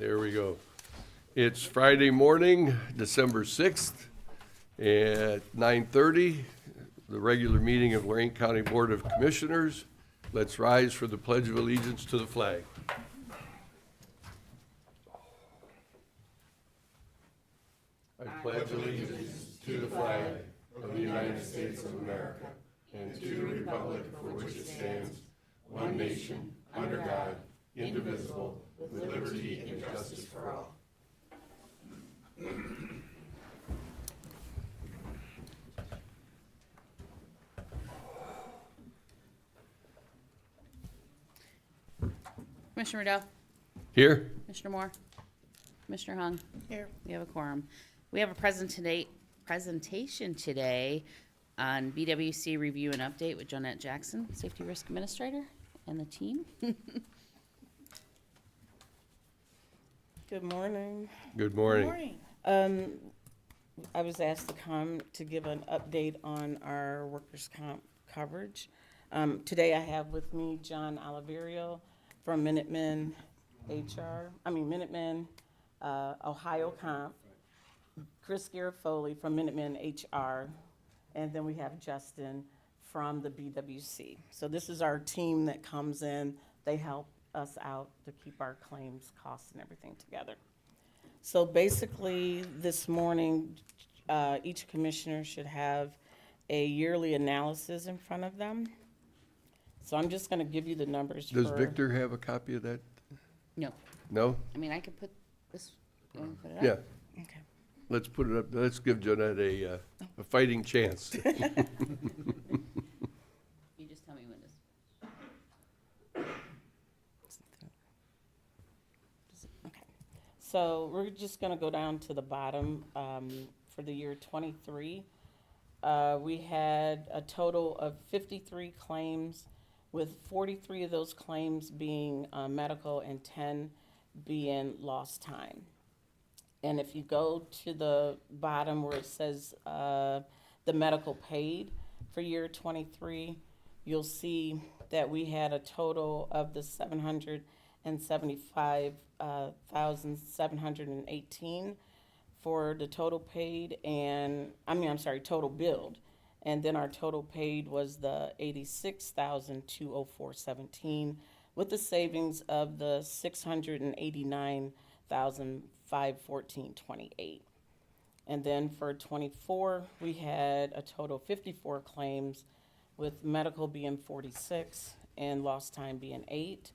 There we go. It's Friday morning, December 6th at 9:30, the regular meeting of Lorain County Board of Commissioners. Let's rise for the Pledge of Allegiance to the flag. I pledge allegiance to the flag of the United States of America and to the republic for which it stands, one nation, under God, indivisible, with liberty and justice for all. Commissioner Riddell, Here? Commissioner Moore, Commissioner Hung. Here. We have a quorum. We have a presentation today on BWC review and update with Jonette Jackson, Safety Risk Administrator, and the team. Good morning. Good morning. I was asked to come to give an update on our workers' comp coverage. Today I have with me John Oliverio from Minutemen Ohio Comp, Chris Garofoli from Minutemen HR, and then we have Justin from the BWC. So this is our team that comes in. They help us out to keep our claims costs and everything together. So basically, this morning, each commissioner should have a yearly analysis in front of them. So I'm just gonna give you the numbers. Does Victor have a copy of that? No, No? I mean, I could put this, you want me to put it up? Yeah, Okay. let's put it up. Let's give Jonette a fighting chance. You just tell me when this. Okay. So we're just gonna go down to the bottom, for the year 23. We had a total of 53 claims, with 43 of those claims being medical and 10 being lost time. And if you go to the bottom where it says the medical paid for year 23, you'll see that we had a total of the 775,718 for the total paid, and total billed. And then our total paid was the 86,204.17, with the savings of the 689,514.28. And then for 24, we had a total of 54 claims, with medical being 46 and lost time being 8.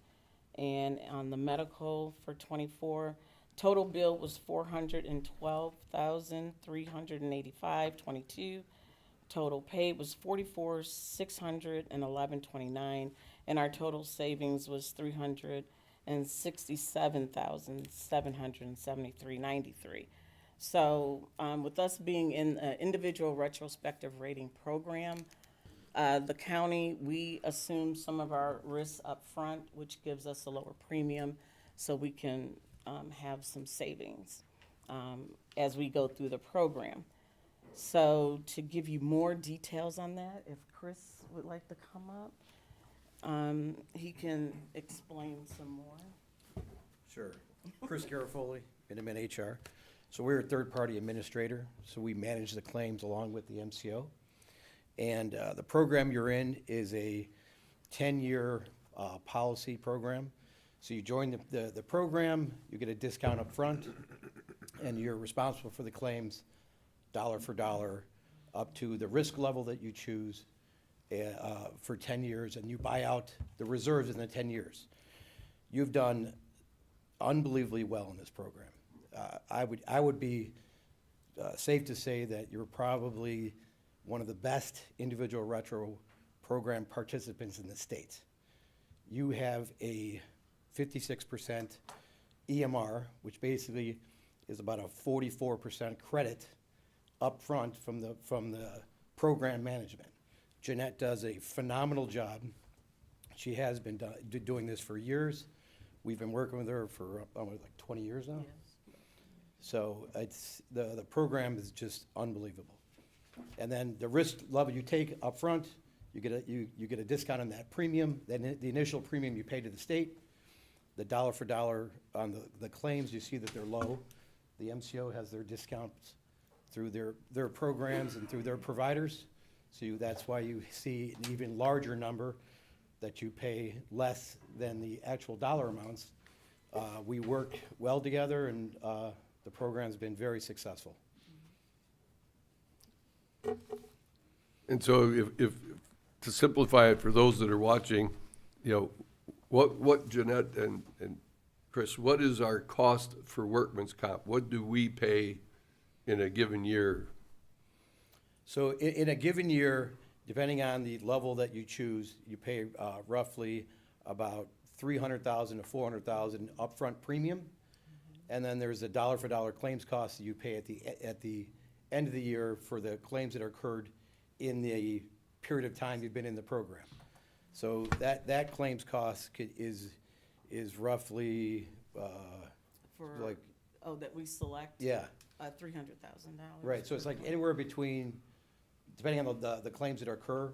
And on the medical for 24, total bill was 412,385.22. Total paid was 44,611.29, and our total savings was 367,773.93. So, with us being in an individual retrospective rating program, the county, we assume some of our risks up front, which gives us a lower premium, so we can have some savings as we go through the program. So to give you more details on that, if Chris would like to come up, he can explain some more. Sure. Chris Garofoli, Minutemen HR. So we're a third-party administrator, so we manage the claims along with the MCO. And the program you're in is a 10-year policy program. So you join the program, you get a discount up front, and you're responsible for the claims dollar for dollar up to the risk level that you choose for 10 years, and you buy out the reserves in the 10 years. You've done unbelievably well in this program. I would be safe to say that you're probably one of the best individual retro program participants in the state. You have a 56% EMR, which basically is about a 44% credit up front from the program management. Jeanette does a phenomenal job. She has been doing this for years. We've been working with her for like 20 years now. Yes. So it's the program is just unbelievable. And then the risk level you take up front, you get a discount on that premium, then the initial premium you pay to the state. the dollar for dollar on the claims, you see that they're low. The MCO has their discounts through their programs and through their providers. So that's why you see an even larger number that you pay less than the actual dollar amounts. We work well together, and the program's been very successful. And so if, to simplify it for those that are watching, you know, what Jeanette and Chris, what is our cost for workman's comp? What do we pay in a given year? So in a given year, depending on the level that you choose, you pay roughly about $300,000 to $400,000 upfront premium. And then there's a dollar for dollar claims cost that you pay at the end of the year for the claims that occurred in the period of time you've been in the program. So that claims cost is roughly, For, like, oh, that we select? yeah, $300,000. right. So it's like anywhere between, depending on the claims that occur,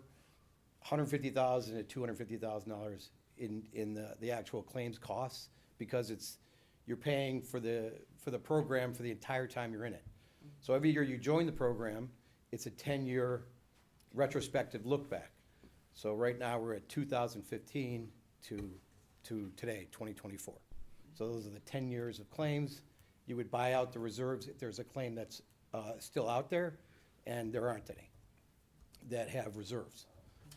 $150,000 to $250,000 in the actual claims costs, because you're paying for the program for the entire time you're in it. So every year you join the program, it's a 10-year retrospective look back. So right now, we're at 2015 to today, 2024. So those are the 10 years of claims. You would buy out the reserves if there's a claim that's still out there, and there aren't any that have reserves.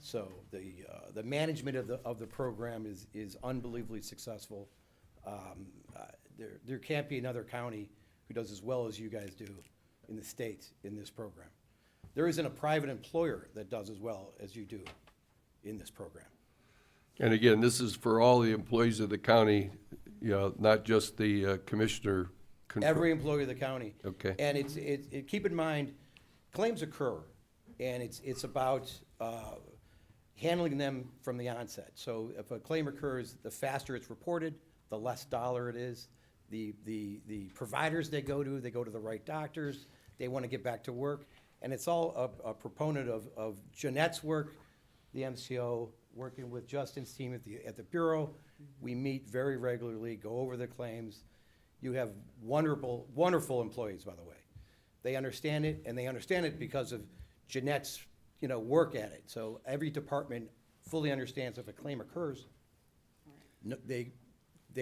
So the management of the program is unbelievably successful. There can't be another county who does as well as you guys do in the state in this program. There isn't a private employer that does as well as you do in this program. And again, this is for all the employees of the county, you know, not just the commissioner. Every employee of the county. Okay. And keep in mind, claims occur, and it's about handling them from the onset. So if a claim occurs, the faster it's reported, the less dollar it is. The providers they go to the right doctors, they want to get back to work. And it's all a proponent of Jeanette's work, the MCO, working with Justin's team at the Bureau. We meet very regularly, go over the claims. You have wonderful, wonderful employees, by the way. They understand it, and they understand it because of Jeanette's, work at it. So every department fully understands if a claim occurs, they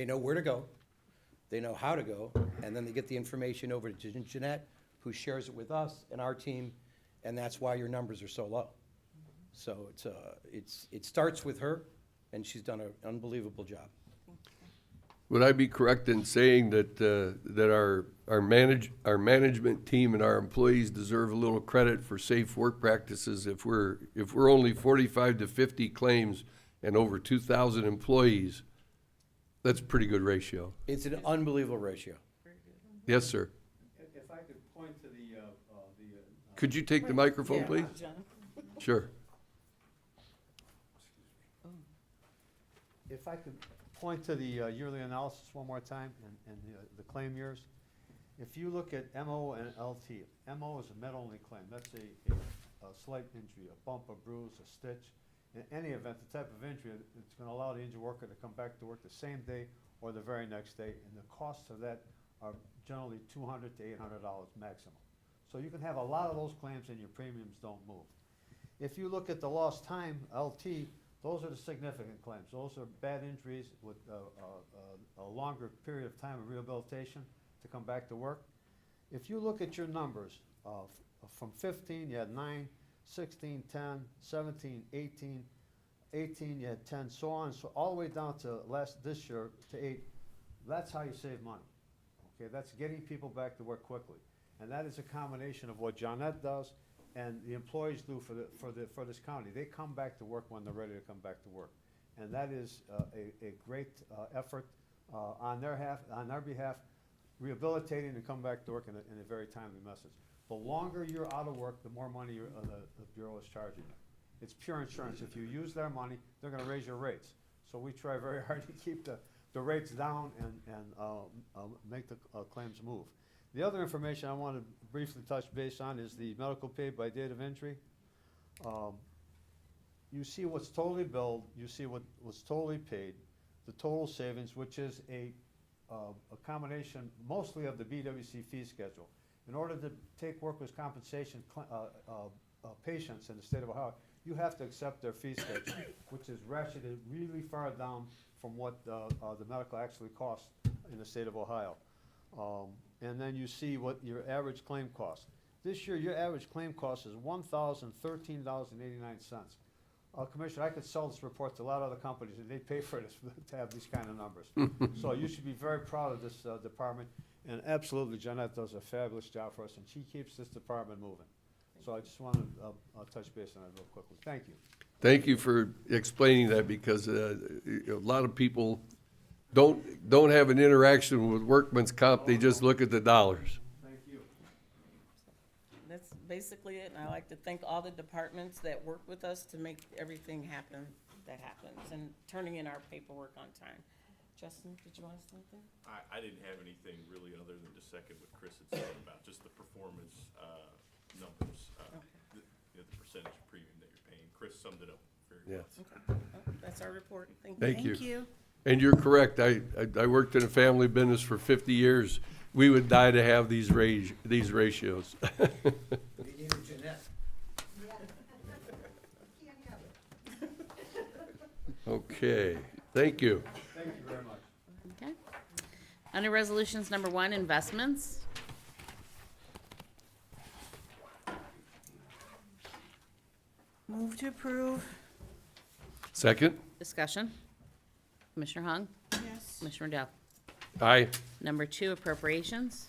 know where to go, they know how to go, and then they get the information over to Jeanette, who shares it with us and our team, and that's why your numbers are so low. So it starts with her, and she's done an unbelievable job. Would I be correct in saying that our management team and our employees deserve a little credit for safe work practices? If we're only 45 to 50 claims and over 2,000 employees, that's a pretty good ratio. It's an unbelievable ratio. Yes, sir. If I could point to the Could you take the microphone, Yeah, please? Jenna. Sure. if I could point to the yearly analysis one more time and the claim years. If you look at MO and LT, MO is a med-only claim. That's a slight injury, a bump, a bruise, a stitch. In any event, the type of injury, it's going to allow the injured worker to come back to work the same day or the very next day, and the costs of that are generally $200 to $800 maximum. So you can have a lot of those claims and your premiums don't move. If you look at the lost time, LT, those are the significant claims. Those are bad injuries with a longer period of time of rehabilitation to come back to work. If you look at your numbers, from 15, you had 9, 16, 10, 17, 18, 18, you had 10, so on, so all the way down to this year to 8. That's how you save money. Okay, that's getting people back to work quickly. And that is a combination of what Jeanette does and the employees do for this county. They come back to work when they're ready to come back to work. And that is a great effort on their behalf, rehabilitating and come back to work in a very timely message. The longer you're out of work, the more money the Bureau is charging you. It's pure insurance. If you use their money, they're gonna raise your rates. So we try very hard to keep the rates down and make the claims move. The other information I want to briefly touch base on is the medical pay by date of injury. You see what's totally billed, you see what was totally paid. the total savings, which is a combination mostly of the BWC fee schedule. In order to take workers' compensation patients in the state of Ohio, you have to accept their fee schedule, which is ratcheted really far down from what the medical actually costs in the state of Ohio. And then you see what your average claim cost. This year, your average claim cost is $1,013.89. Commissioner, I could sell this report to a lot of other companies, and they'd pay for this to have these kind of numbers. So you should be very proud of this department, and absolutely, Jeanette does a fabulous job for us, and she keeps this department moving. So I just wanted to touch base on that real quickly. Thank you. Thank you for explaining that, because a lot of people don't have an interaction with workman's comp. They just look at the dollars. Thank you. That's basically it, and I like to thank all the departments that work with us to make everything happen that happens, and turning in our paperwork on time. Justin, did you want to say anything? I didn't have anything really other than to second what Chris had said about just the performance numbers, the percentage premium that you're paying. Chris summed it up very well. Yes. Okay. Well, that's our report. Thank you. Thank you. And you're correct. I worked in a family business for 50 years. We would die to have these ratios. We needed Jeanette. Okay, thank you. Thank you very much. Okay. Under Resolutions Number 1, Investments. Move to approve. Second? Discussion. Commissioner Hung? Yes. Commissioner Dell? Aye. Number 2, Appropriations.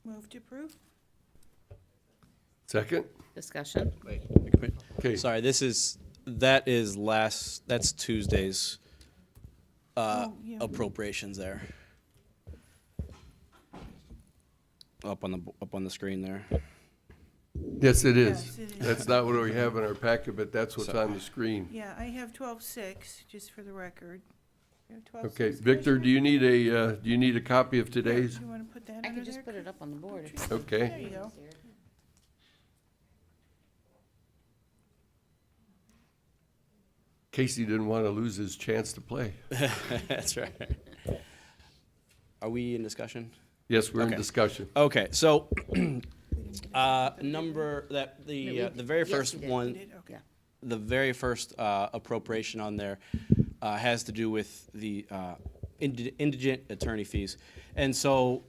Move to approve. Second? Discussion. Okay. Sorry, that's Tuesday's Oh, yeah. appropriations there. Up on the screen there. Yes, it Yes, is. it is. That's not what we have in our packet, but that's what's on the screen. Yeah, I have 12-6, just for the record. You have 12-6, Okay, Victor, do Commissioner? you need a copy of today's? You want to put that I under can there? just put it up on the board. Okay. There you go. Casey didn't want to lose his chance to play. That's right. Are we in discussion? Yes, we're in Okay. discussion. Okay, so number that the very yes, first we did. You one, did? Okay. the very first appropriation on there has to do with the indigent attorney fees. And so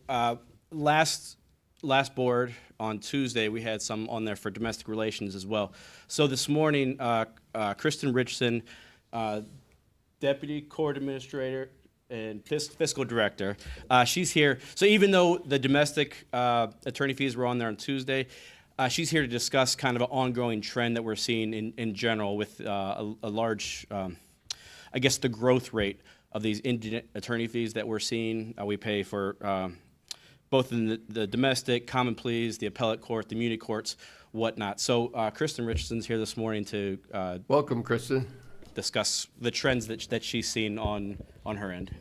last board on Tuesday, we had some on there for domestic relations as well. So this morning, Kristen Richardson, Deputy Court Administrator and Fiscal Director, she's here. So even though the domestic attorney fees were on there on Tuesday, she's here to discuss kind of an ongoing trend that we're seeing in general with a large, I guess, the growth rate of these indigent attorney fees that we're seeing. We pay for both in the domestic, common pleas, the appellate court, the immunity courts, whatnot. So Kristen Richardson's here this morning to Welcome, Kristen. discuss the trends that she's seen on her end.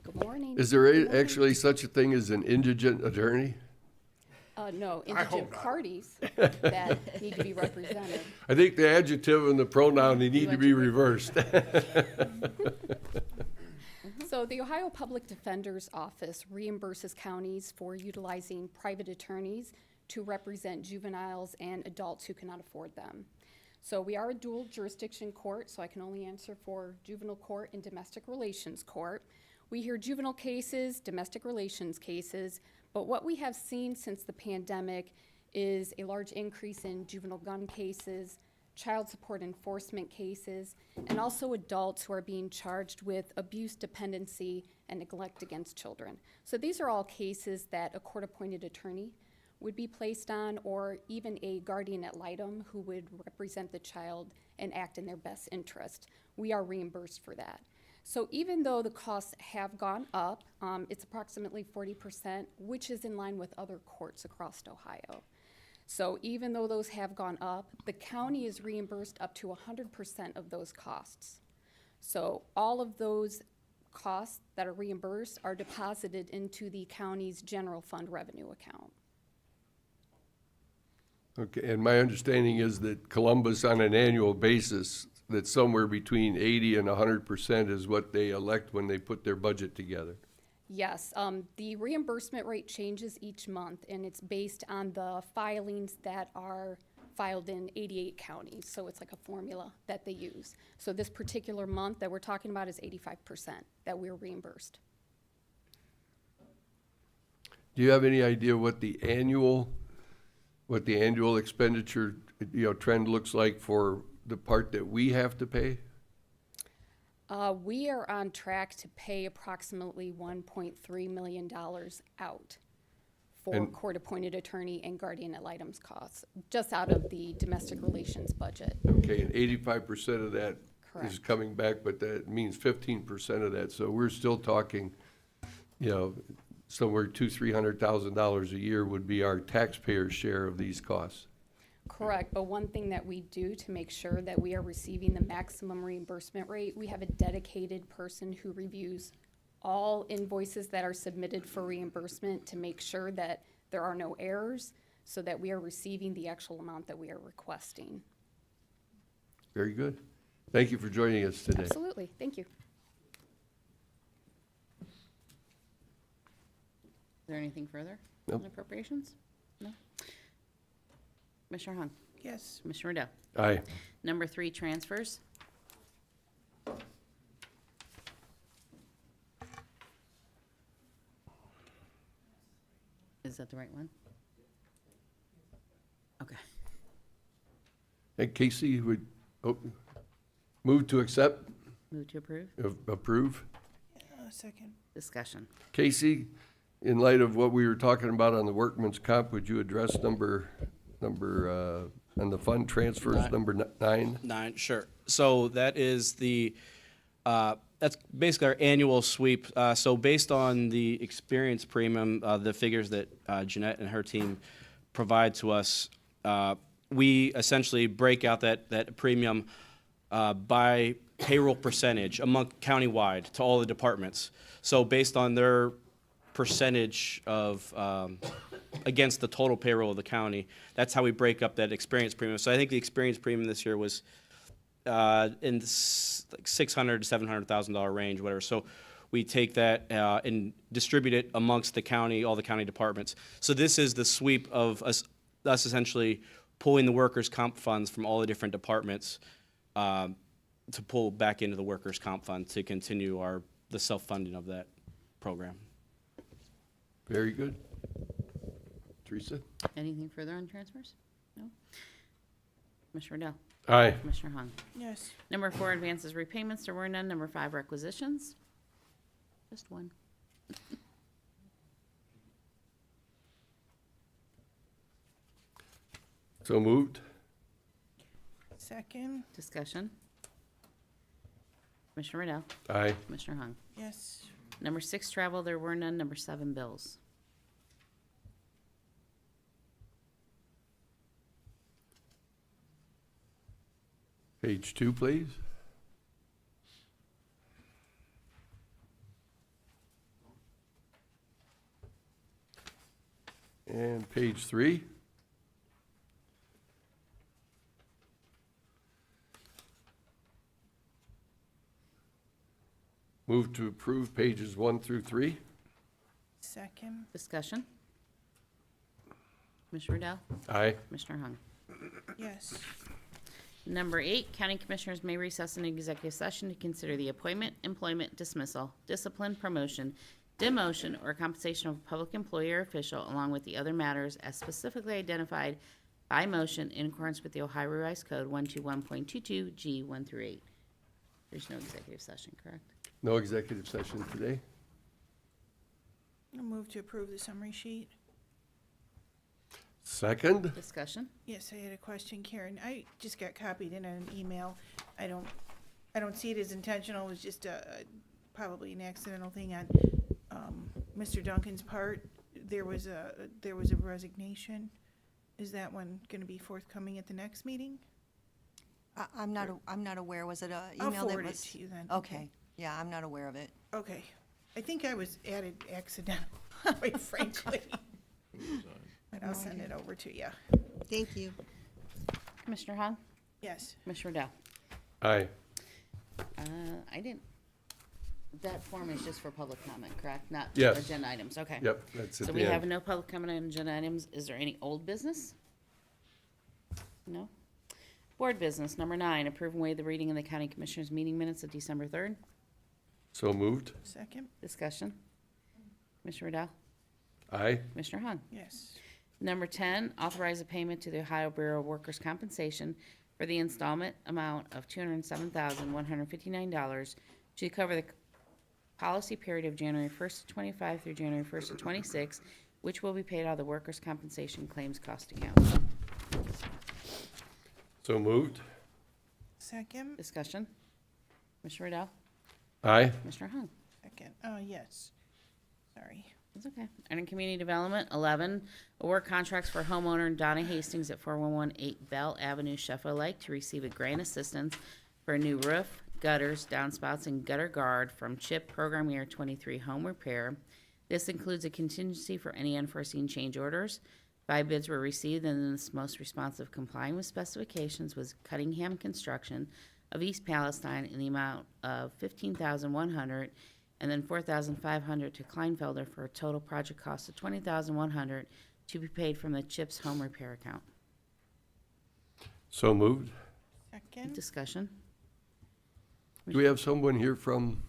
Good morning. Is there actually such a thing as an indigent attorney? No, indigent parties that need to be represented. I think the adjective and the pronoun, they need to be reversed. So the Ohio Public Defender's Office reimburses counties for utilizing private attorneys to represent juveniles and adults who cannot afford them. So we are a dual jurisdiction court, so I can only answer for juvenile court and domestic relations court. We hear juvenile cases, domestic relations cases, but what we have seen since the pandemic is a large increase in juvenile gun cases, child support enforcement cases, and also adults who are being charged with abuse, dependency, and neglect against children. So these are all cases that a court-appointed attorney would be placed on, or even a guardian ad litem who would represent the child and act in their best interest. We are reimbursed for that. So even though the costs have gone up, it's approximately 40%, which is in line with other courts across Ohio. So even though those have gone up, the county is reimbursed up to 100% of those costs. So all of those costs that are reimbursed are deposited into the county's general fund revenue account. Okay, and my understanding is that Columbus, on an annual basis, that somewhere between 80 and 100% is what they elect when they put their budget together. Yes, the reimbursement rate changes each month, and it's based on the filings that are filed in 88 counties. So it's like a formula that they use. So this particular month that we're talking about is 85% that we're reimbursed. Do you have any idea what the annual expenditure, trend looks like for the part that we have to pay? We are on track to pay approximately $1.3 million out for And- court-appointed attorney and guardian ad litem's costs, just out of the domestic relations budget. Okay, and 85% of that is Correct. coming back, but that means 15% of that. So we're still talking, somewhere $200,000-300,000 a year would be our taxpayers' share of these costs. Correct, but one thing that we do to make sure that we are receiving the maximum reimbursement rate, we have a dedicated person who reviews all invoices that are submitted for reimbursement to make sure that there are no errors, so that we are receiving the actual amount that we are requesting. Very good. Thank you for joining us today. Absolutely, thank you. Is there anything further Nope. on appropriations? No? Commissioner Hung? Yes. Commissioner Riddell? Aye. Number 3, transfers. Is that the right one? Okay. And Casey would, move to accept, Move to approve. approve. Second. Discussion. Casey, in light of what we were talking about on the workman's comp, would you address number, on the fund transfers, Nine. number 9? 9, sure. So that is that's basically our annual sweep. So based on the experience premium, the figures that Jeanette and her team provide to us, we essentially break out that premium by payroll percentage among countywide to all the departments. So based on their percentage of against the total payroll of the county, that's how we break up that experience premium. So I think the experience premium this year was in like $600,000 to $700,000 range, whatever. So we take that and distribute it amongst the county, all the county departments. So this is the sweep of us essentially pulling the workers' comp funds from all the different departments to pull back into the workers' comp fund to continue the self-funding of that program. Very good. Teresa? Anything further on transfers? No? Commissioner Riddell? Aye. Commissioner Hung? Yes. Number 4, advances, repayments, there were none. Number 5, requisitions. Just one. So moved. Second. Discussion. Commissioner Riddell? Aye. Commissioner Hung? Yes. Number 6, travel, there were none. Number 7, bills. Page 2, please. And page 3. Move to approve pages 1 through 3. Second. Discussion. Commissioner Riddell? Aye. Commissioner Hung? Yes. Number 8, county commissioners may recess an executive session to consider the appointment, employment, dismissal, discipline, promotion, demotion, or compensation of a public employee or official, along with the other matters as specifically identified by motion in accordance with the Ohio Revised Code 121.22 G 1 through 8. There's no executive session, correct? No executive session today. I'll move to approve the summary sheet. Second. Discussion. Yes, I had a question, Karen. I just got copied in an email. I don't see it as intentional. It was just probably an accidental thing on Mr. Duncan's part. There was a resignation. Is that one going to be forthcoming at the next meeting? I'm not aware, was it a I'll email that forward it was? to you then. Okay, Yeah, I'm not aware of it. Okay. I think I was added accidentally, frankly. But I'll send it over to you. Thank you. Commissioner Hung? Yes. Commissioner Dow? Aye. I didn't, that form is just for public comment, correct? Not Yes. agenda items, okay. Yep, that's at So the we have end. no public comment on agenda items. Is there any old business? No? Board business, number 9, approve and waive the reading of the County Commissioners meeting minutes of December 3rd. So moved. Second? Discussion. Commissioner Dow? Aye. Commissioner Hung? Yes. Number 10, authorize a payment to the Ohio Bureau of Workers' Compensation for the installment amount of $207,159 to cover the policy period of January 1st to 25 through January 1st to 26, which will be paid out of the Workers' Compensation Claims Cost Account. So moved. Second? Discussion. Commissioner Riddell? Aye. Commissioner Hung? Second. Oh, yes. Sorry. That's okay. Under Community Development, 11, award contracts for homeowner Donna Hastings at 4118 Bell Avenue, Sheffield Lake to receive a grant assistance for a new roof, gutters, downspouts, and gutter guard from CHIP Program Year 23 Home Repair. This includes a contingency for any unforeseen change orders. 5 bids were received, and the most responsive complying with specifications was Cunningham Construction of East Palestine in the amount of $15,100, and then $4,500 to Kleinfelder for a total project cost of $20,100 to be paid from the CHIPS home repair account. So moved. Second? Discussion. Do we have someone here from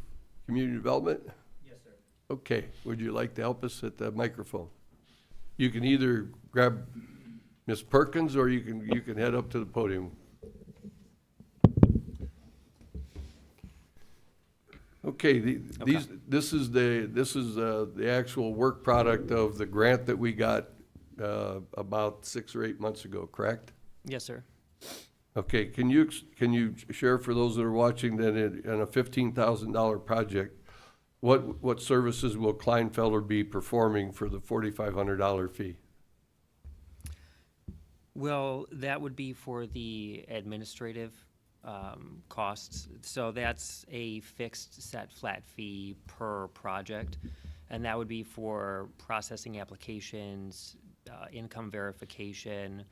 Community Development? Yes, sir. Okay, would you like to help us at the microphone? You can either grab Ms. Perkins, or you can head up to the podium. Okay, this is the actual work product of the grant that we got about 6 or 8 months ago, correct? Yes, sir. Okay, can you share for those that are watching that in a $15,000 project, what services will Kleinfelder be performing for the $4,500 fee? Well, that would be for the administrative costs. So that's a fixed set flat fee per project. And that would be for processing applications, income verification,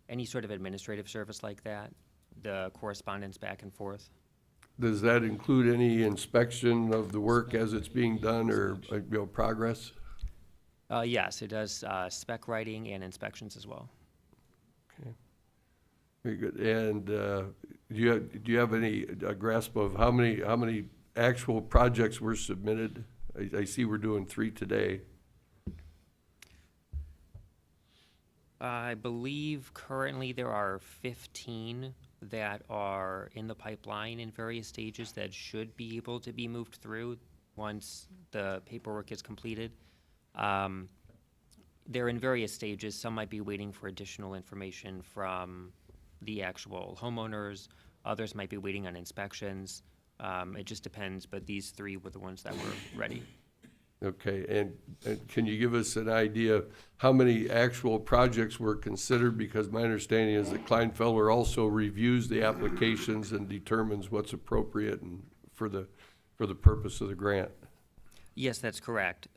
any sort of administrative service like that, the correspondence back and forth. Does that include any inspection of the work as it's being done, or progress? Yes, it does spec writing and inspections as well. Okay, very good. And do you have any grasp of how many actual projects were submitted? I see we're doing 3 today. I believe currently there are 15 that are in the pipeline in various stages that should be able to be moved through once the paperwork is completed. They're in various stages. Some might be waiting for additional information from the actual homeowners. Others might be waiting on inspections. It just depends, but these 3 were the ones that were ready. Okay, and can you give us an idea how many actual projects were considered? Because my understanding is that Kleinfelder also reviews the applications and determines what's appropriate and for the purpose of the grant. Yes, that's correct.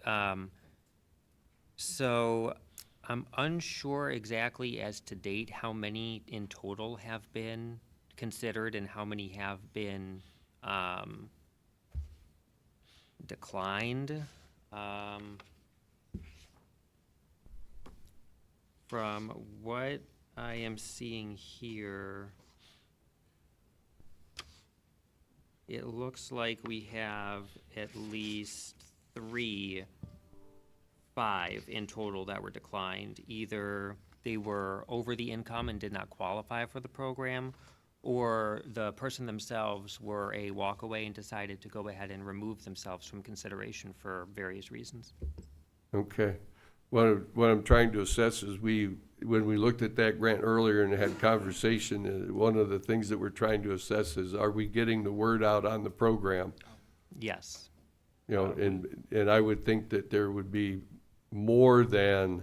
So I'm unsure exactly as to date how many in total have been considered and how many have been declined. From what I am seeing here, it looks like we have at least 5 in total that were declined. Either they were over the income and did not qualify for the program, or the person themselves were a walkaway and decided to go ahead and remove themselves from consideration for various reasons. Okay. What I'm trying to assess is when we looked at that grant earlier and had conversation, one of the things that we're trying to assess is, are we getting the word out on the program? Yes. And I would think that there would be more than,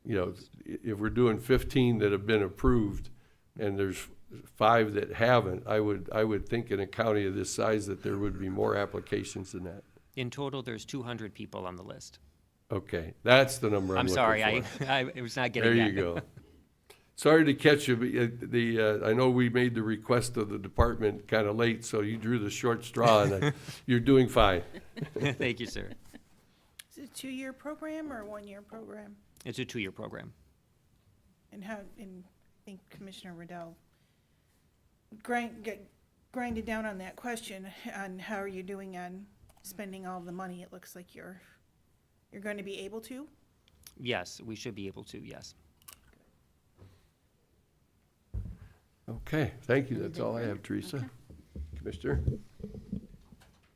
if we're doing 15 that have been approved, and there's 5 that haven't. I would think in a county of this size that there would be more applications than that. In total, there's 200 people on the list. Okay, that's the number I'm I'm looking sorry, for. I was not getting There that. you go. Sorry to catch you, but I know we made the request of the department kind of late, so you drew the short straw, and you're doing fine. Thank you, sir. Is it a 2-year program or a 1-year program? It's a 2-year program. And I think Commissioner Riddell grinded down on that question on how are you doing on spending all the money. It looks like you're going to be able to. Yes, we should be able to, yes. Okay, thank you. That's all I have, Teresa. Okay. Commissioner? Do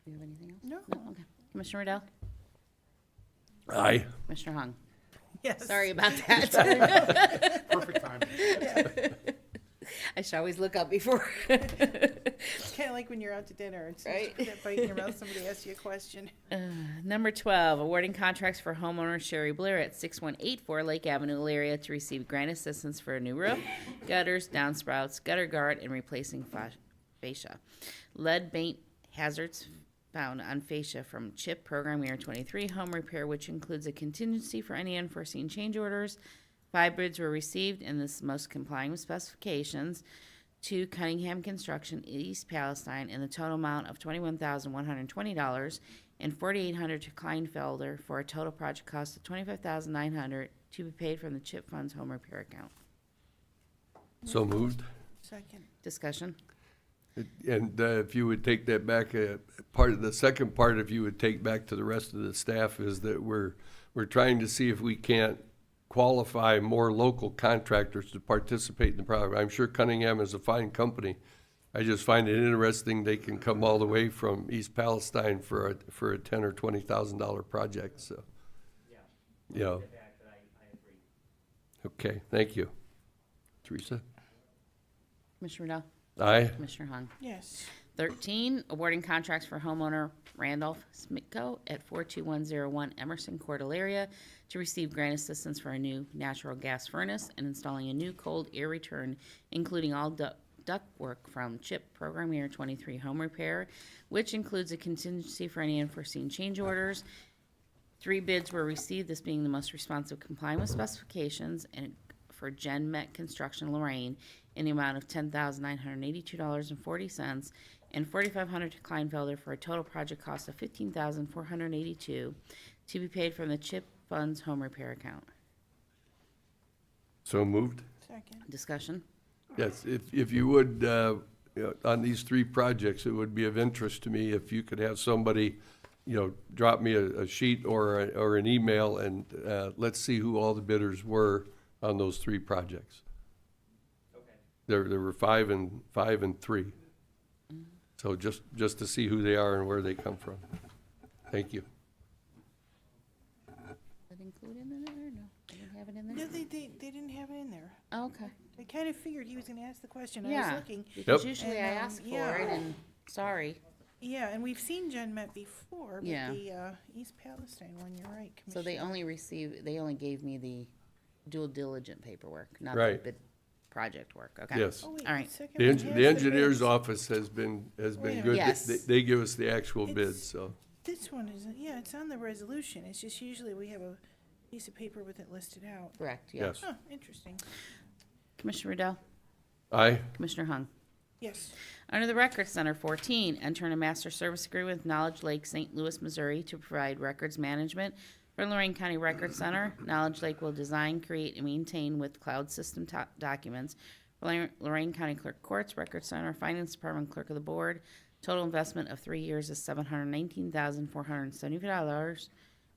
you have anything else? No. Okay. Commissioner Riddell? Aye. Commissioner Hung? Yes. Sorry about that. Perfect time. I should always look up before. It's kind of like when you're out to dinner. It's Right. that bite in your mouth, somebody asks you a question. Number 12, awarding contracts for homeowner Sherry Blair at 6184 Lake Avenue, area to receive grant assistance for a new roof, gutters, downspouts, gutter guard, and replacing fascia. Lead paint hazards found on fascia from CHIP program year 23 home repair, which includes a contingency for any unforeseen change orders. 5 bids were received, and this is most complying with specifications. To Cunningham Construction, East Palestine, in the total amount of $21,120, and $4,800 to Kleinfelder for a total project cost of $25,900 to be paid from the CHIP funds home repair account. So moved. Second. Discussion. And if you would take that back, the second part, if you would take back to the rest of the staff, is that we're trying to see if we can't qualify more local contractors to participate in the program. I'm sure Cunningham is a fine company. I just find it interesting they can come all the way from East Palestine for a $10,000 or $20,000 project. So, you know. Okay, thank you, Teresa. Commissioner Riddell? Aye. Commissioner Hung? Yes. 13, awarding contracts for homeowner Randolph Smitko at 42101 Emerson Cordilleria to receive grant assistance for a new natural gas furnace and installing a new cold air return, including all duct work from CHIP program year 23 home repair, which includes a contingency for any unforeseen change orders. 3 bids were received, this being the most responsive complying with specifications, and for Gen Met Construction Lorain in the amount of $10,982.40 and $4,500 to Kleinfelder for a total project cost of $15,482 to be paid from the CHIP funds home repair account. So moved. Second. Discussion. Yes, if you would, on these 3 projects, it would be of interest to me if you could have somebody, drop me a sheet or an email, and let's see who all the bidders were on those 3 projects. Okay. There were 5 and 3. So just to see who they are and where they come from. Thank you. Did it include it in there or no? They didn't have it in No, there? they didn't have it in there. Oh, okay. I kind of figured he was going to ask the question. I was Yeah, looking. because Yep. usually I And, ask for yeah. it, and sorry. Yeah, and we've seen Gen Met before, but Yeah. the East Palestine one, you're right, So they Commissioner. only gave me the dual diligent paperwork, not the Right. bid project work, okay? Yes. Oh, wait, All right. second The one eng- has the engineer's bids. office has been Wait a good. minute. Yes. They give us the actual It's- bids, so. This one isn't, yeah, it's on the resolution. It's just usually we have a piece of paper with it listed out. Correct, yeah. Yes. Huh, interesting. Commissioner Riddell? Aye. Commissioner Hung? Yes. Under the Records Center, 14, enter in a master service agreement with Knowledge Lake, St. Louis, Missouri to provide records management for Lorain County Records Center. Knowledge Lake will design, create, and maintain with cloud system documents for Lorain County Clerk Courts, Records Center, Finance Department, Clerk of the Board. Total investment of 3 years is $719,475,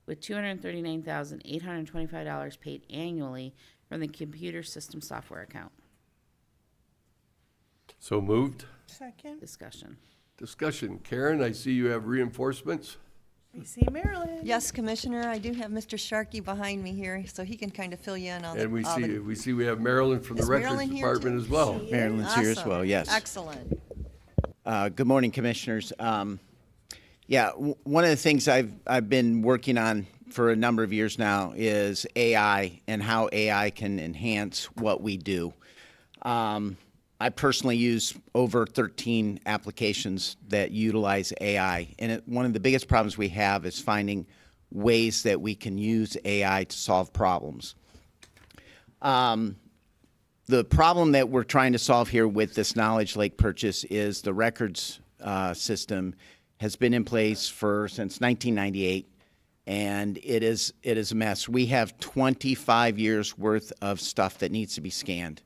with $239,825 paid annually from the computer system software account. So moved. Second, Discussion. Discussion. Karen, I see you have reinforcements. we see Marilyn. Yes, Commissioner, I do have Mr. Sharkey behind me here, so he can kind of fill you in on the. And we all the- see we have Marilyn from the Is Records Marilyn here, Department too? as well. She is. Marilyn's here as Awesome. well, yes. Excellent. Good morning, Commissioners. One of the things I've been working on for a number of years now is AI and how AI can enhance what we do. I personally use over 13 applications that utilize AI. And one of the biggest problems we have is finding ways that we can use AI to solve problems. The problem that we're trying to solve here with this Knowledge Lake purchase is the records system has been in place since 1998, and it is a mess. We have 25 years worth of stuff that needs to be scanned,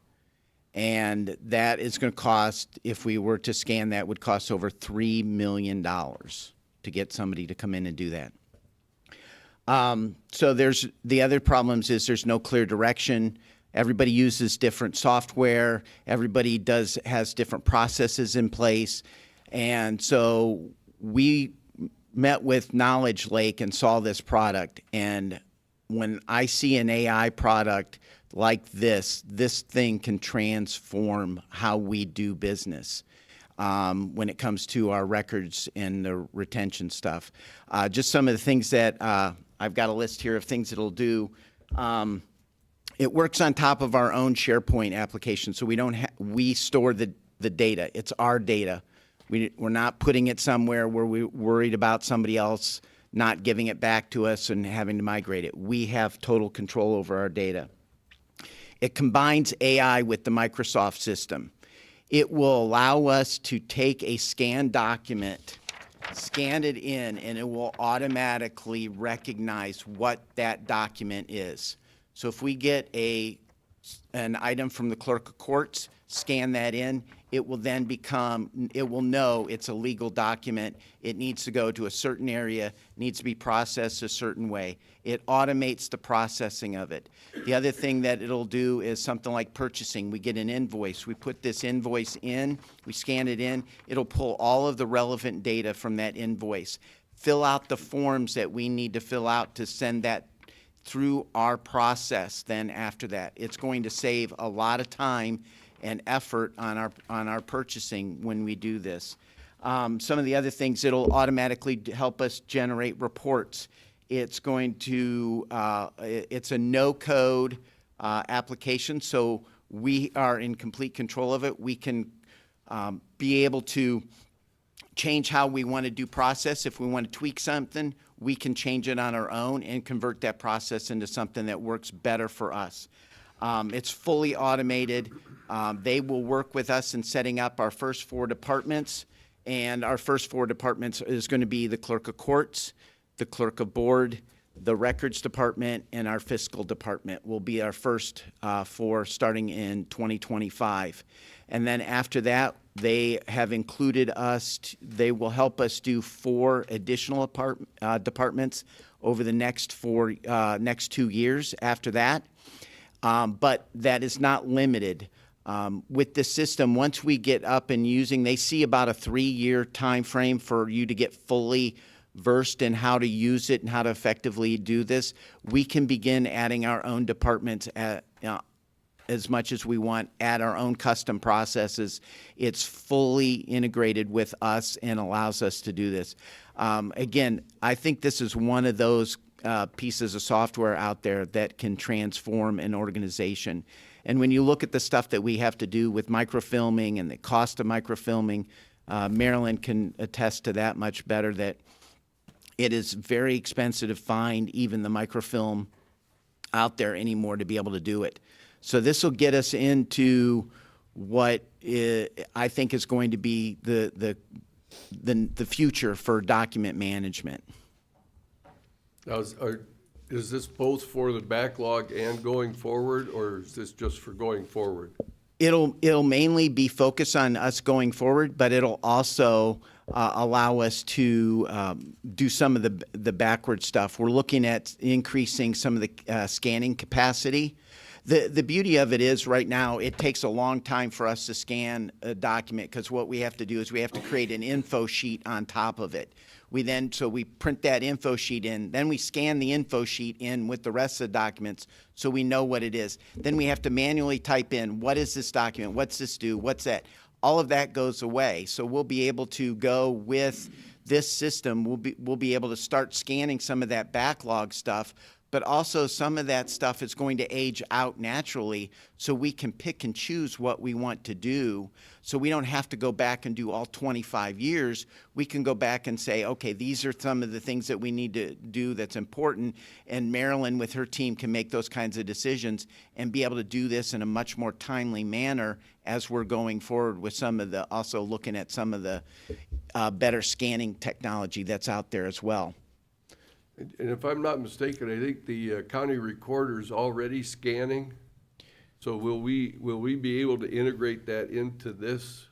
and that is going to cost, if we were to scan that, would cost over $3 million to get somebody to come in and do that. So there's the other problems is there's no clear direction. Everybody uses different software. Everybody has different processes in place. And so we met with Knowledge Lake and saw this product. And when I see an AI product like this thing can transform how we do business when it comes to our records and the retention stuff. Just some of the things that I've got a list here of things it'll do. It works on top of our own SharePoint application, so we store the data. It's our data. We're not putting it somewhere where we're worried about somebody else not giving it back to us and having to migrate it. We have total control over our data. It combines AI with the Microsoft system. It will allow us to take a scanned document, scan it in, and it will automatically recognize what that document is. So if we get an item from the clerk of courts, scan that in, it will then it will know it's a legal document. It needs to go to a certain area, needs to be processed a certain way. It automates the processing of it. The other thing that it'll do is something like purchasing. We get an invoice. We put this invoice in, we scan it in, it'll pull all of the relevant data from that invoice, fill out the forms that we need to fill out to send that through our process. Then after that, it's going to save a lot of time and effort on our purchasing when we do this. Some of the other things, it'll automatically help us generate reports. It's going to it's a no-code application, so we are in complete control of it. We can be able to change how we want to do process. If we want to tweak something, we can change it on our own and convert that process into something that works better for us. It's fully automated. They will work with us in setting up our first 4 departments, and our first 4 departments is going to be the clerk of courts, the clerk of board, the records department, and our fiscal department will be our first 4 starting in 2025. And then after that, they have included us. They will help us do 4 additional departments over the next 2 years after that. But that is not limited. With the system, once we get up and using, they see about a 3-year time frame for you to get fully versed in how to use it and how to effectively do this. We can begin adding our own departments as much as we want, add our own custom processes. It's fully integrated with us and allows us to do this. Again, I think this is one of those pieces of software out there that can transform an organization. And when you look at the stuff that we have to do with microfilming and the cost of microfilming, Marilyn can attest to that much better, that it is very expensive to find even the microfilm out there anymore to be able to do it. So this will get us into what I think is going to be the future for document management. Now, is this both for the backlog and going forward, or is this just for going forward? It'll mainly be focused on us going forward, but it'll also allow us to do some of the backward stuff. We're looking at increasing some of the scanning capacity. The beauty of it is right now it takes a long time for us to scan a document, because what we have to do is we have to create an info sheet on top of it. So we print that info sheet in, then we scan the info sheet in with the rest of the documents so we know what it is. Then we have to manually type in, what is this document? What's this do? What's that? All of that goes away. So we'll be able to go with this system. We'll be able to start scanning some of that backlog stuff, but also some of that stuff is going to age out naturally, so we can pick and choose what we want to do. So we don't have to go back and do all 25 years. We can go back and say, okay, these are some of the things that we need to do that's important, and Marilyn with her team can make those kinds of decisions and be able to do this in a much more timely manner as we're going forward with some of the, also looking at some of the better scanning technology that's out there as well. And if I'm not mistaken, I think the county recorder's already scanning. So will we be able to integrate that into this?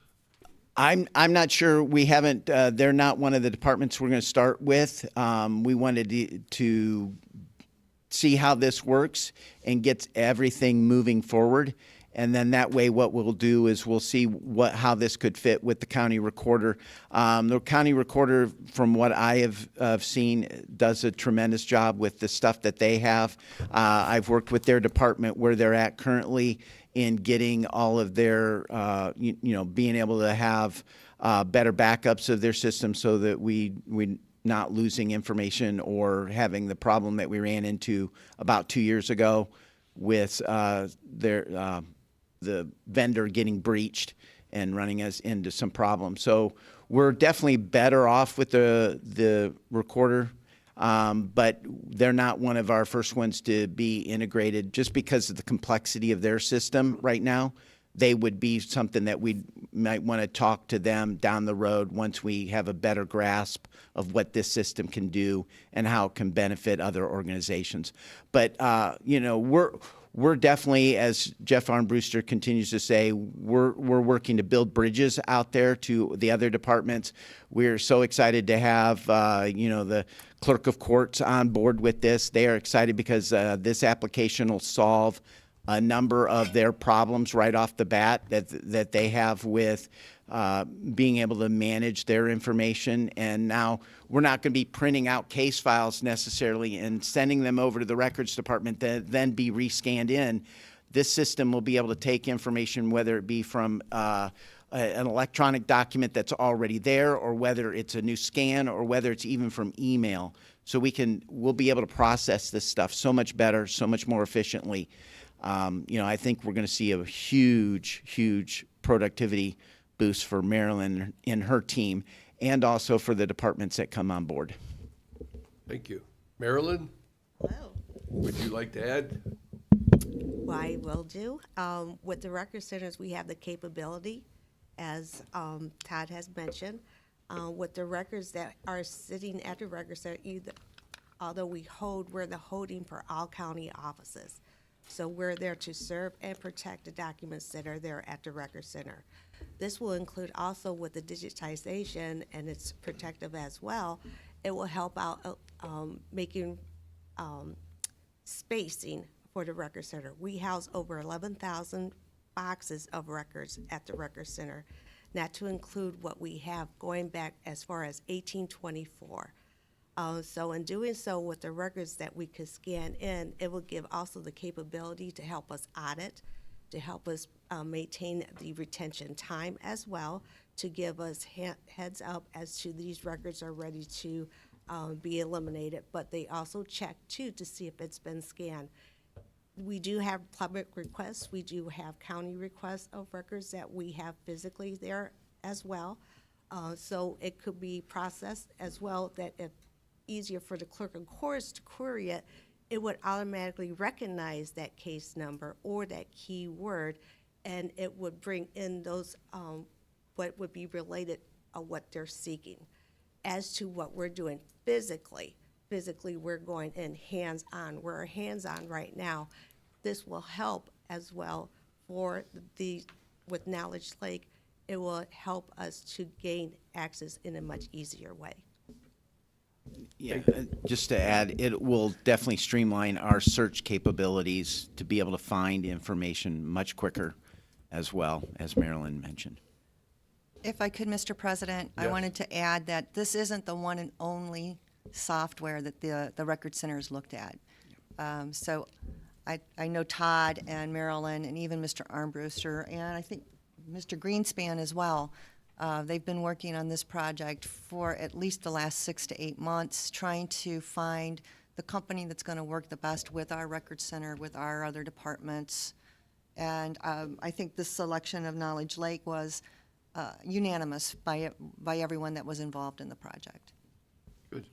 I'm not sure. We haven't. They're not one of the departments we're going to start with. We wanted to see how this works and get everything moving forward. And then that way, what we'll do is we'll see how this could fit with the county recorder. The county recorder, from what I have seen, does a tremendous job with the stuff that they have. I've worked with their department where they're at currently in getting all of their, being able to have better backups of their system so that we not losing information or having the problem that we ran into about 2 years ago with the vendor getting breached and running us into some problems. So we're definitely better off with the recorder, but they're not one of our first ones to be integrated just because of the complexity of their system right now. They would be something that we might want to talk to them down the road once we have a better grasp of what this system can do and how it can benefit other organizations. But, we're definitely, as Jeff Armbruster continues to say, we're working to build bridges out there to the other departments. We're so excited to have, the clerk of courts on board with this. They are excited because this application will solve a number of their problems right off the bat that they have with being able to manage their information. And now we're not going to be printing out case files necessarily and sending them over to the records department that then be rescanned in. This system will be able to take information, whether it be from an electronic document that's already there, or whether it's a new scan, or whether it's even from email. So we'll be able to process this stuff so much better, so much more efficiently. I think we're going to see a huge productivity boost for Marilyn and her team, and also for the departments that come on board. Thank you. Marilyn, Hello. would you like to add? I will do. With the record centers, we have the capability, as Todd has mentioned, with the records that are sitting at the record center, although we're the holding for all county offices. So we're there to serve and protect the documents that are there at the record center. This will include also with the digitization, and it's protective as well. It will help out making spacing for the record center. We house over 11,000 boxes of records at the record center, not to include what we have going back as far as 1824. So in doing so with the records that we could scan in, it will give also the capability to help us audit, to help us maintain the retention time as well, to give us heads up as to these records are ready to be eliminated. But they also check too to see if it's been scanned. We do have public requests. We do have county requests of records that we have physically there as well. So it could be processed as well, that if easier for the clerk of courts to query it, it would automatically recognize that case number or that keyword, and it would bring in those what would be related what they're seeking. As to what we're doing physically we're going in hands-on. We're hands-on right now. This will help as well for with Knowledge Lake. It will help us to gain access in a much easier way. Yeah, just to add, it will definitely streamline our search capabilities to be able to find information much quicker as well, as Marilyn mentioned. If I could, Mr. President, I Yes. wanted to add that this isn't the one and only software that the Record Center has looked at. So I know Todd and Marilyn and even Mr. Armbruster, and I think Mr. Greenspan as well. They've been working on this project for at least the last 6 to 8 months, trying to find the company that's going to work the best with our record center, with our other departments. And I think this selection of Knowledge Lake was unanimous by everyone that was involved in the project. Good.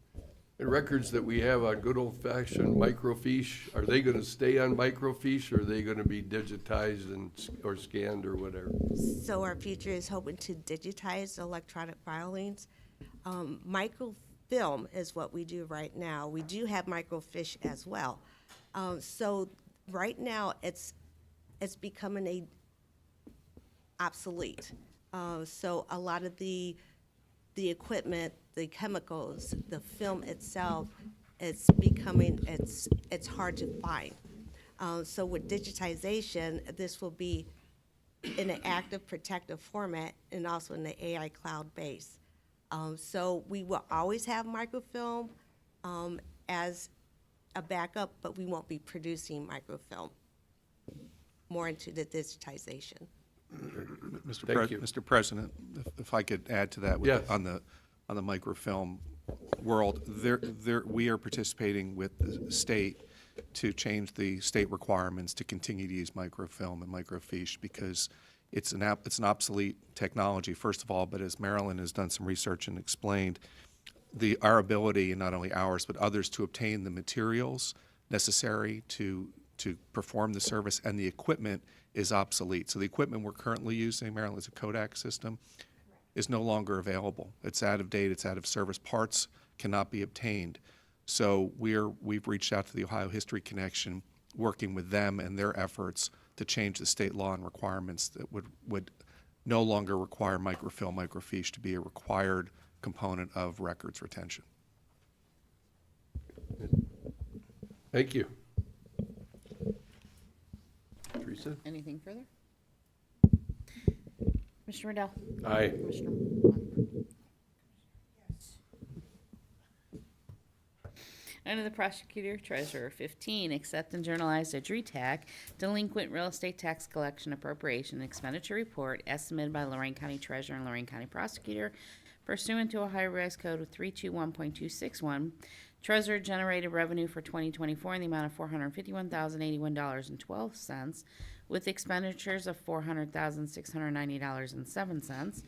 And records that we have on good old-fashioned microfiche, are they gonna stay on microfiche, or are they gonna be digitized and, or scanned or whatever? So our future is hoping to digitize electronic filings. Microfilm is what we do right now. We do have microfiche as well. So right now, it's becoming obsolete. So a lot of the equipment, the chemicals, the film itself, it's hard to find. So with digitization, this will be in an active protective format and also in the AI cloud base. So we will always have microfilm as a backup, but we won't be producing microfilm. More into the digitization. Thank you. Mr. President, if I could add to that, with Yes. on the microfilm world, we are participating with the state to change the state requirements to continue to use microfilm and microfiche, because it's an obsolete technology, first of all, but as Marilyn has done some research and explained, our ability, and not only ours, but others, to obtain the materials necessary to perform the service and the equipment is obsolete. So the equipment we're currently using, Maryland, is a Kodak system, is no longer available. It's out of date, it's out of service. Parts cannot be obtained. So we've reached out to the Ohio History Connection, working with them and their efforts to change the state law and requirements that would no longer require microfilm, microfiche to be a required component of records retention. Thank you. Teresa? Anything further? Commissioner Riddell? Aye. Commissioner Wong? Under the prosecutor treasurer, 15, accept and journalize a DRETAC delinquent real estate tax collection appropriation expenditure report as submitted by Lorain County treasurer and Lorain County prosecutor pursuant to Ohio Revised Code of 321.261. Treasurer generated revenue for 2024 in the amount of $451,081.12, with expenditures of $400,690.07.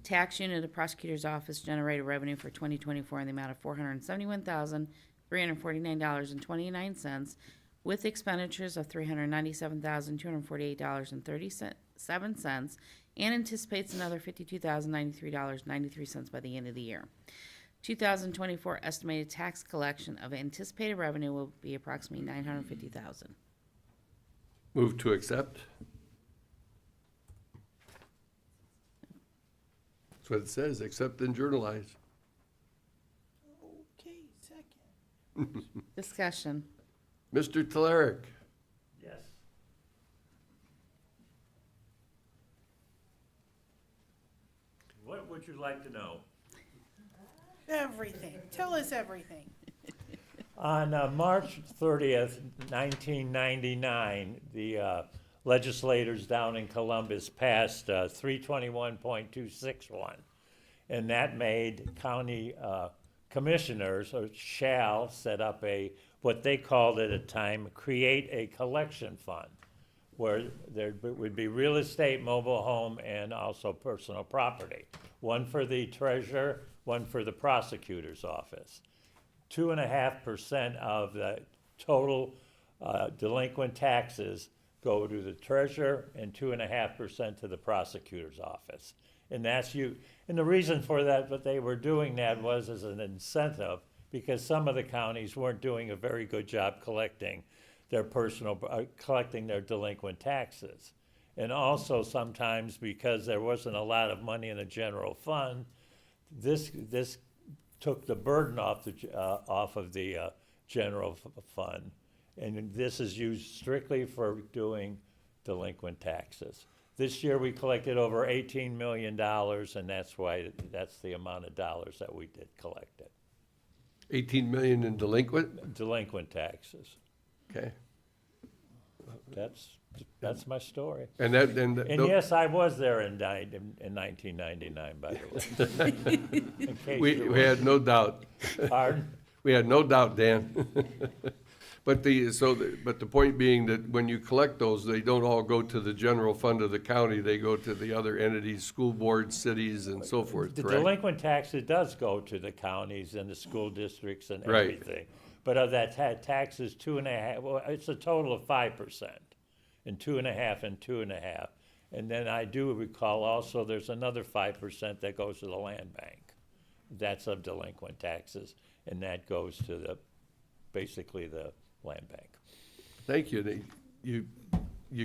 Tax unit of the prosecutor's office generated revenue for 2024 in the amount of $471,349.29, with expenditures of $397,248.37, and anticipates another $52,093.93 by the end of the year. 2024 estimated tax collection of anticipated revenue will be approximately $950,000. Move to accept. That's what it says, accept and journalize. Okay, second. Discussion. Mr. Telerik? Yes. What would you like to know? Everything. Tell us everything. On March 30th, 1999, the legislators down in Columbus passed 321.261, and that made county commissioners shall set up what they called at a time, create a collection fund, where there would be real estate, mobile home, and also personal property. One for the treasurer, one for the prosecutor's office. 2.5% of the total delinquent taxes go to the treasurer and 2.5% to the prosecutor's office. And that's and the reason for that, what they were doing that was as an incentive, because some of the counties weren't doing a very good job collecting their delinquent taxes. And also sometimes because there wasn't a lot of money in the general fund, this took the burden off of the general fund. And this is used strictly for doing delinquent taxes. This year we collected over $18 million, and that's the amount of dollars that we did collect it. 18 million in delinquent? Delinquent taxes. Okay. That's my story. And yes, I was there in 1999, by the way. In case we had no doubt. Pardon? We had no doubt, Dan. But but the point being that when you collect those, they don't all go to the general fund of the county, they go to the other entities, school boards, cities, and so forth, The correct? delinquent taxes does go to the counties and the school districts and Right. everything. But of that tax is 2.5, well, it's a total of 5%, and 2.5 and 2.5. And then I do recall also there's another 5% that goes to the land bank. That's of delinquent taxes, and that goes to basically the land bank. Thank you. You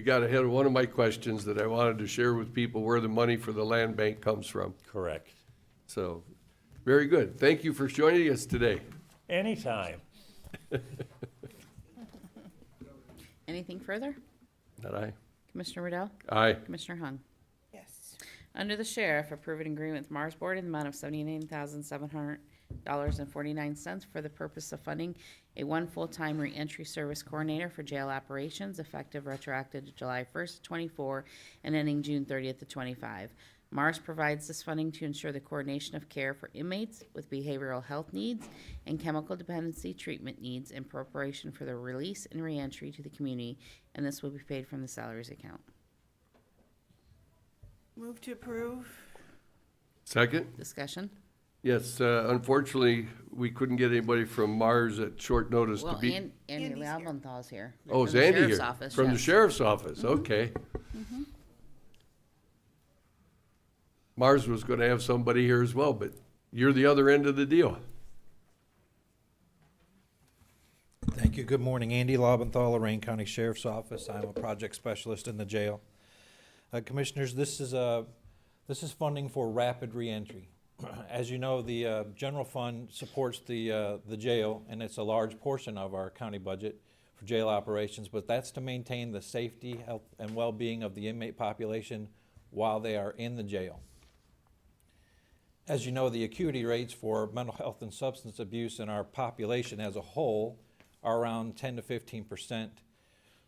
got ahead of one of my questions that I wanted to share with people where the money for the land bank comes from. Correct. So, very good. Thank you for joining us today. Anytime. Anything further? Not aye. Commissioner Riddell? Aye. Commissioner Hung? Yes. Under the sheriff, approve an agreement with Mars Board in the amount of $79,700.49 for the purpose of funding one full-time reentry service coordinator for jail operations effective retroactive to July 1st, 24 and ending June 30th of 25. Mars provides this funding to ensure the coordination of care for inmates with behavioral health needs and chemical dependency treatment needs in preparation for their release and reentry to the community, and this will be paid from the salaries account. Move to approve. Second? Discussion? Yes, unfortunately, we couldn't get anybody from Mars at short notice to Well, be. Andy Andy's here. Lalbenthal's here. Oh, is From the Andy sheriff's here? office, From the yes. sheriff's office, okay. Mars was gonna have somebody here as well, but you're the other end of the deal. Thank you. Good morning. Andy Lobenthal, Lorain County Sheriff's Office. I'm a project specialist in the jail. Commissioners, this is funding for rapid reentry. As you know, the general fund supports the jail, and it's a large portion of our county budget for jail operations, but that's to maintain the safety, health, and well-being of the inmate population while they are in the jail. As you know, the acuity rates for mental health and substance abuse in our population as a whole are around 10 to 15%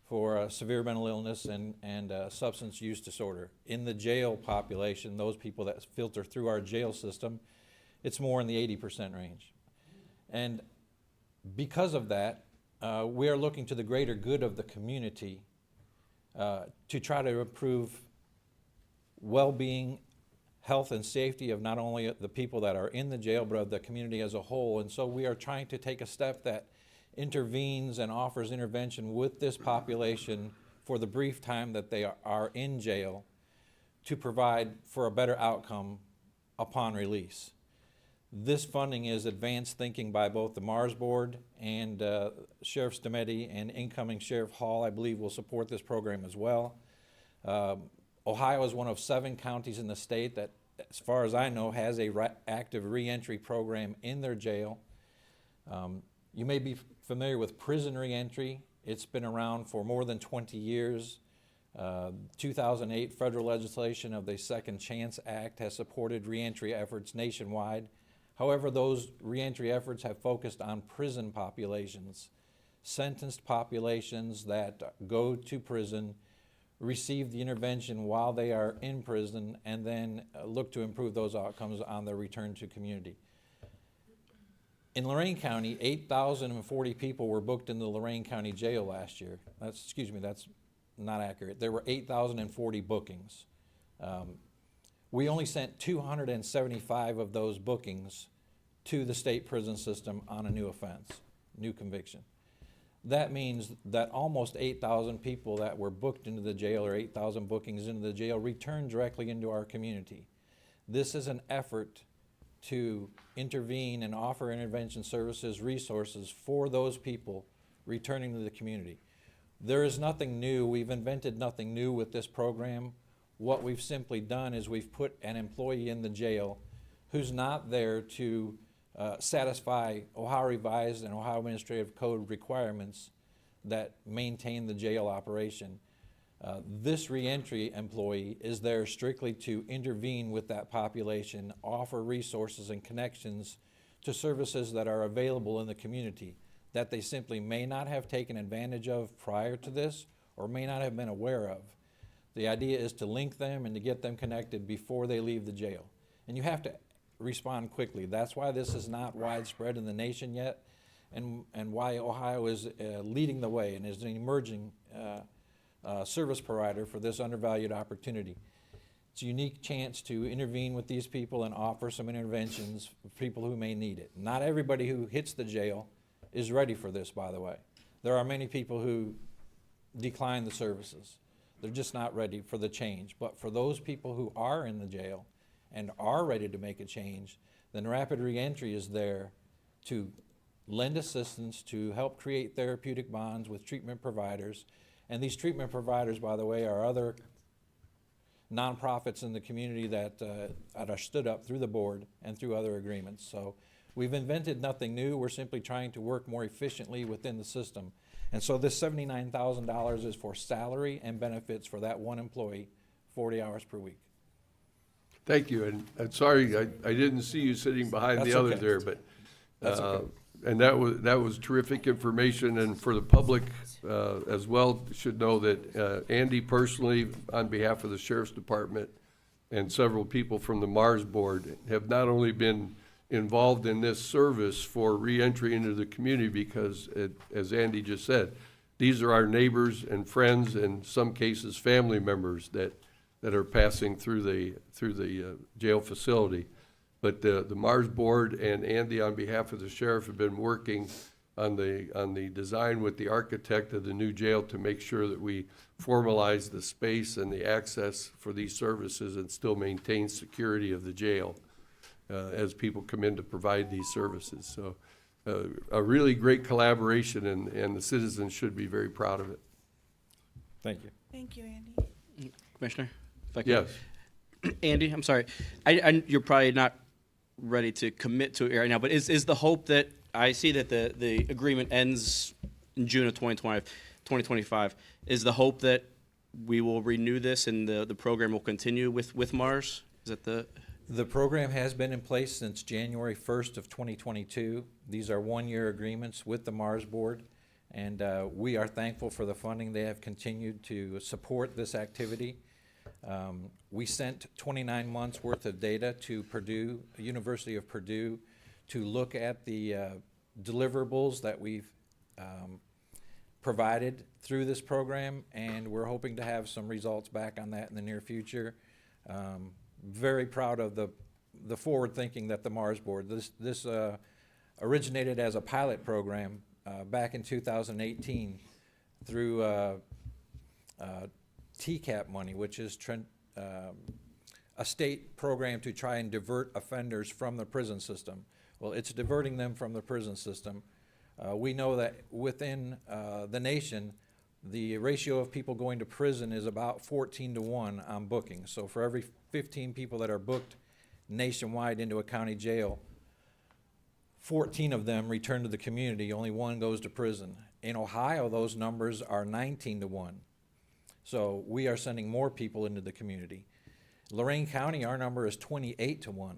for severe mental illness and substance use disorder. In the jail population, those people that filter through our jail system, it's more in the 80% range. And because of that, we are looking to the greater good of the community to try to improve well-being, health and safety of not only the people that are in the jail, but of the community as a whole. And so we are trying to take a step that intervenes and offers intervention with this population for the brief time that they are in jail to provide for a better outcome upon release. This funding is advanced thinking by both the Mars Board and Sheriff Stemeti, and incoming Sheriff Hall, I believe, will support this program as well. Ohio is one of 7 counties in the state that, as far as I know, has a active reentry program in their jail. You may be familiar with prison reentry. It's been around for more than 20 years. 2008 federal legislation of the Second Chance Act has supported reentry efforts nationwide. However, those reentry efforts have focused on prison populations, sentenced populations that go to prison, receive the intervention while they are in prison, and then look to improve those outcomes on their return to community. In Lorain County, 8,040 people were booked in the Lorain County Jail last year. That's not accurate. There were 8,040 bookings. We only sent 275 of those bookings to the state prison system on a new offense, new conviction. That means that almost 8,000 people that were booked into the jail, or 8,000 bookings into the jail, returned directly into our community. This is an effort to intervene and offer intervention services, resources for those people returning to the community. There is nothing new. We've invented nothing new with this program. What we've simply done is we've put an employee in the jail who's not there to satisfy Ohio Revised and Ohio Administrative Code requirements that maintain the jail operation. This reentry employee is there strictly to intervene with that population, offer resources and connections to services that are available in the community that they simply may not have taken advantage of prior to this or may not have been aware of. The idea is to link them and to get them connected before they leave the jail. And you have to respond quickly. That's why this is not widespread in the nation yet. and why Ohio is leading the way and is an emerging service provider for this undervalued opportunity. It's a unique chance to intervene with these people and offer some interventions for people who may need it. Not everybody who hits the jail is ready for this, by the way. There are many people who decline the services. They're just not ready for the change. But for those people who are in the jail and are ready to make a change, then Rapid Reentry is there to lend assistance, to help create therapeutic bonds with treatment providers. And these treatment providers, by the way, are other nonprofits in the community that are stood up through the board and through other agreements. So we've invented nothing new. We're simply trying to work more efficiently within the system. And so this $79,000 is for salary and benefits for that one employee, 40 hours per week. Thank you, and I'm sorry, I didn't see you sitting behind That's the others okay. there, but, That's okay. and that was terrific information, and for the public, as well, should know that, Andy personally, on behalf of the Sheriff's Department, and several people from the Mars Board, have not only been involved in this service for reentry into the community, because, as Andy just said, these are our neighbors and friends, and in some cases, family members that are passing through the jail facility. But the Mars Board and Andy, on behalf of the sheriff, have been working on the design with the architect of the new jail to make sure that we formalize the space and the access for these services and still maintain security of the jail as people come in to provide these services. So a really great collaboration, and the citizens should be very proud of it. Thank you. Thank you, Andy. Commissioner? If I could. Yes. Andy, I'm sorry. You're probably not ready to commit to it right now, but is the hope that, I see that the agreement ends in June of 2025. Is the hope that we will renew this and the program will continue with Mars? Is that The program has been in place since January 1st of 2022. These are one-year agreements with the Mars Board, and we are thankful for the funding. They have continued to support this activity. We sent 29 months worth of data to Purdue, University of Purdue, to look at the deliverables that we've provided through this program, and we're hoping to have some results back on that in the near future. Very proud of the forward thinking that the Mars Board, this originated as a pilot program back in 2018 through TCAP money, which is a state program to try and divert offenders from the prison system. Well, it's diverting them from the prison system. We know that within the nation, the ratio of people going to prison is about 14-to-1 on booking. So for every 15 people that are booked nationwide into a county jail, 14 of them return to the community, only one goes to prison. In Ohio, those numbers are 19-to-1. So we are sending more people into the community. Lorain County, our number is 28-to-1.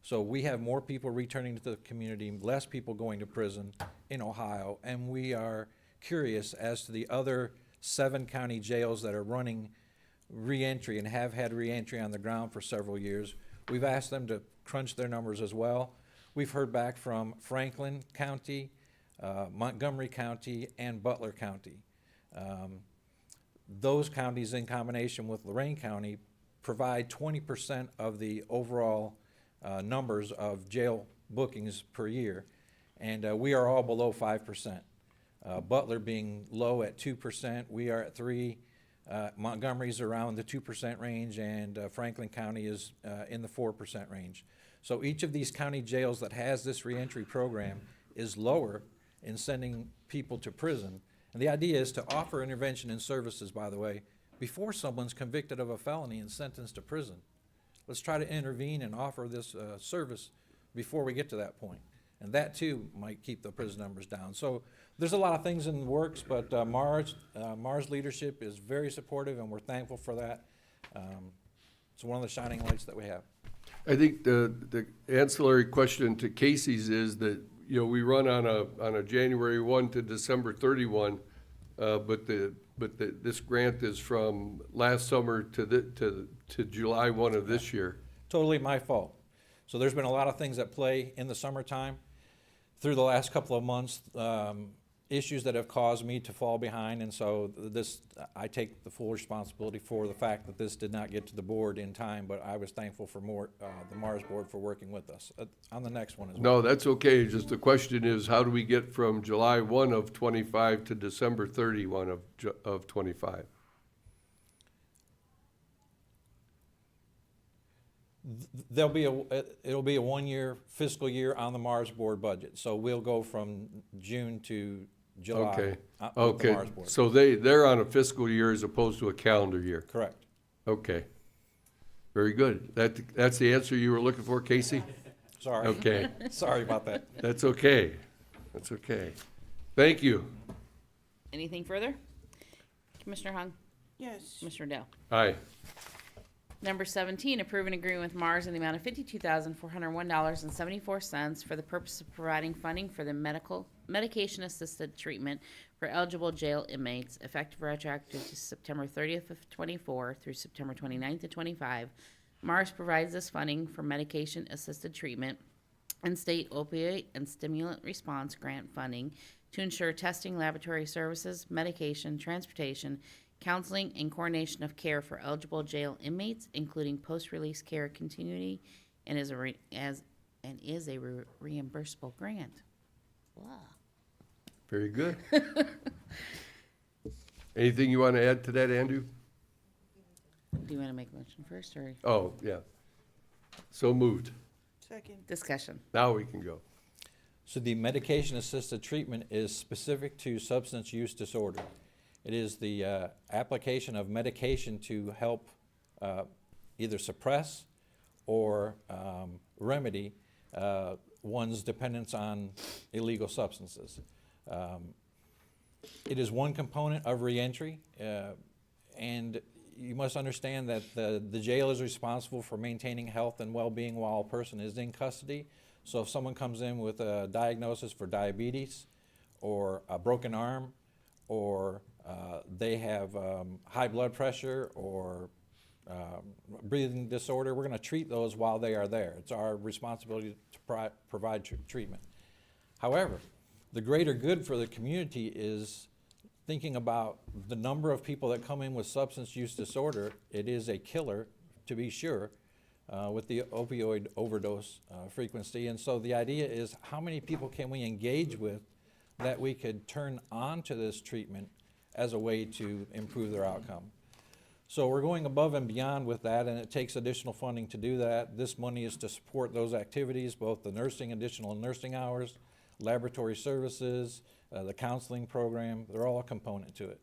So we have more people returning to the community, less people going to prison in Ohio, and we are curious as to the other 7 county jails that are running reentry and have had reentry on the ground for several years. We've asked them to crunch their numbers as well. We've heard back from Franklin County, Montgomery County, and Butler County. Those counties, in combination with Lorain County, provide 20% of the overall numbers of jail bookings per year, and we are all below 5%. Butler being low at 2%, we are at 3%. Montgomery's around the 2% range, and Franklin County is in the 4% range. So each of these county jails that has this reentry program is lower in sending people to prison. And the idea is to offer intervention and services, by the way, before someone's convicted of a felony and sentenced to prison. Let's try to intervene and offer this service before we get to that point. And that too might keep the prison numbers down. So there's a lot of things in the works, but Mars leadership is very supportive, and we're thankful for that. It's one of the shining lights that we have. I think the ancillary question to Casey's is that, you know, we run on a January 1 to December 31, but this grant is from last summer to July 1 of this year. Totally my fault. So there's been a lot of things at play in the summertime. through the last couple of months, issues that have caused me to fall behind, and so I take the full responsibility for the fact that this did not get to the board in time, but I was thankful for the Mars board for working with us. On the next one as well. No, that's okay. Just the question is, how do we get from July 1 of 25 to December 31 of 25? It'll be a one-year fiscal year on the Mars board budget, so we'll go from June to July. Okay, With the okay. Mars board. So they're on a fiscal year as opposed to a calendar year? Correct. Okay. Very good. That's the answer you were looking for, Casey? Sorry. Okay. Sorry about that. That's okay. That's okay. Thank you. Anything further? Commissioner Hung? Yes. Commissioner Dell? Aye. Number 17, approve an agreement with Mars in the amount of $52,401.74 for the purpose of providing funding for the medication-assisted treatment for eligible jail inmates, effective retroactive to September 30th of 24 through September 29th of 25. Mars provides this funding for medication-assisted treatment and state opioid and stimulant response grant funding to ensure testing, laboratory services, medication, transportation, counseling, and coordination of care for eligible jail inmates, including post-release care continuity, and is a reimbursable grant. Wow. Very good. Anything you want to add to that, Andrew? Do you want to make a motion first, or Oh, yeah. So moved. Second. discussion? Now we can go. So the medication-assisted treatment is specific to substance use disorder. It is the application of medication to help either suppress or remedy one's dependence on illegal substances. It is one component of reentry, and you must understand that the jail is responsible for maintaining health and well-being while a person is in custody. So if someone comes in with a diagnosis for diabetes or a broken arm, or they have high blood pressure or breathing disorder, we're going to treat those while they are there. It's our responsibility to provide treatment. However, the greater good for the community is thinking about the number of people that come in with substance use disorder. It is a killer, to be sure, with the opioid overdose frequency. And so the idea is, how many people can we engage with that we could turn on to this treatment as a way to improve their outcome? So we're going above and beyond with that, and it takes additional funding to do that. This money is to support those activities, both the nursing, additional nursing hours, laboratory services, the counseling program. They're all a component to it.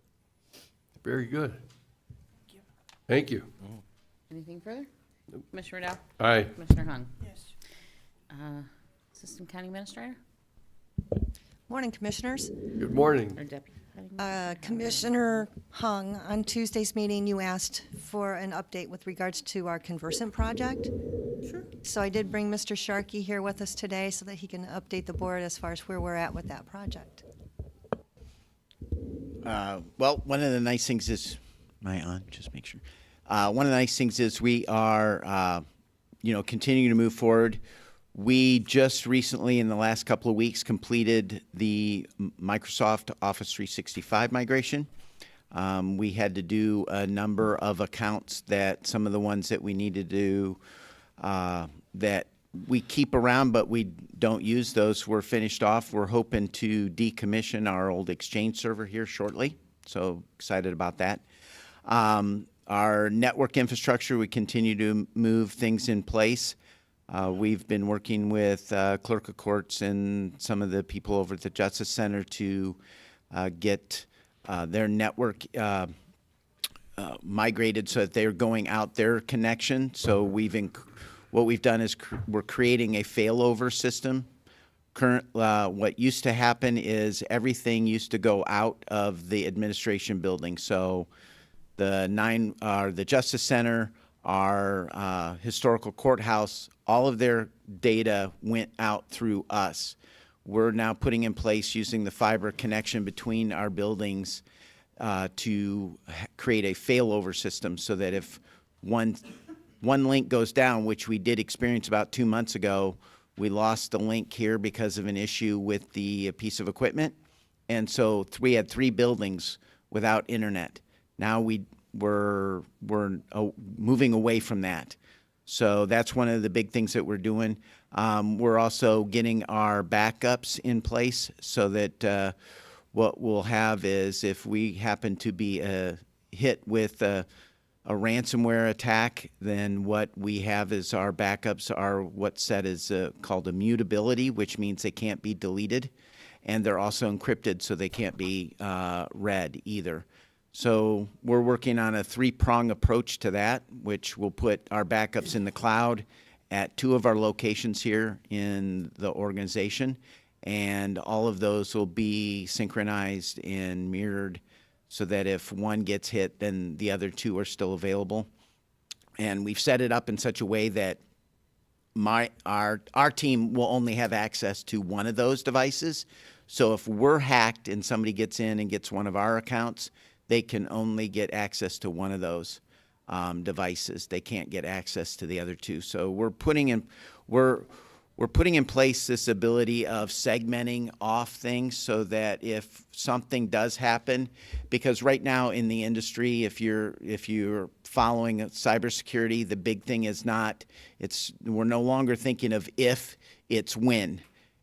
Very good. Thank you. Anything further? Commissioner Dow? Aye. Commissioner Hung? Yes. Assistant County Administrator Morning, Commissioners. Good morning. or Deputy? County Administrator? Commissioner Hung, on Tuesday's meeting, you asked for an update with regards to our conversant project. Sure. So I did bring Mr. Sharkey here with us today so that he can update the board as far as where we're at with that project. Well, one of the nice things is, am I on? Just make sure. One of the nice things is we are, continuing to move forward. We just recently, in the last couple of weeks, completed the Microsoft Office 365 migration. We had to do a number of accounts that some of the ones that we needed to do that we keep around but we don't use, those were finished off. We're hoping to decommission our old Exchange server here shortly, so excited about that. Our network infrastructure, we continue to move things in place. We've been working with clerk of courts and some of the people over at the Justice Center to get their network migrated so that they're going out their connection. So what we've done is we're creating a failover system. What used to happen is everything used to go out of the administration building. So the Justice Center, our historical courthouse, all of their data went out through us. We're now putting in place, using the fiber connection between our buildings, to create a failover system so that if one link goes down, which we did experience about 2 months ago, We lost the link here because of an issue with the piece of equipment. And so we had 3 buildings without internet. Now we're moving away from that. So that's one of the big things that we're doing. We're also getting our backups in place so that what we'll have is if we happen to be hit with a ransomware attack, then what we have is our backups are what's said is called immutability, which means they can't be deleted. And they're also encrypted, so they can't be read either. So we're working on a 3-prong approach to that, which will put our backups in the cloud at 2 of our locations here in the organization. And all of those will be synchronized and mirrored so that if one gets hit, then the other 2 are still available. And we've set it up in such a way that our team will only have access to one of those devices. So if we're hacked and somebody gets in and gets one of our accounts, they can only get access to one of those devices. They can't get access to the other 2. So we're putting in place this ability of segmenting off things so that if something does happen, because right now in the industry, if you're following cybersecurity, the big thing is we're no longer thinking of if, it's when.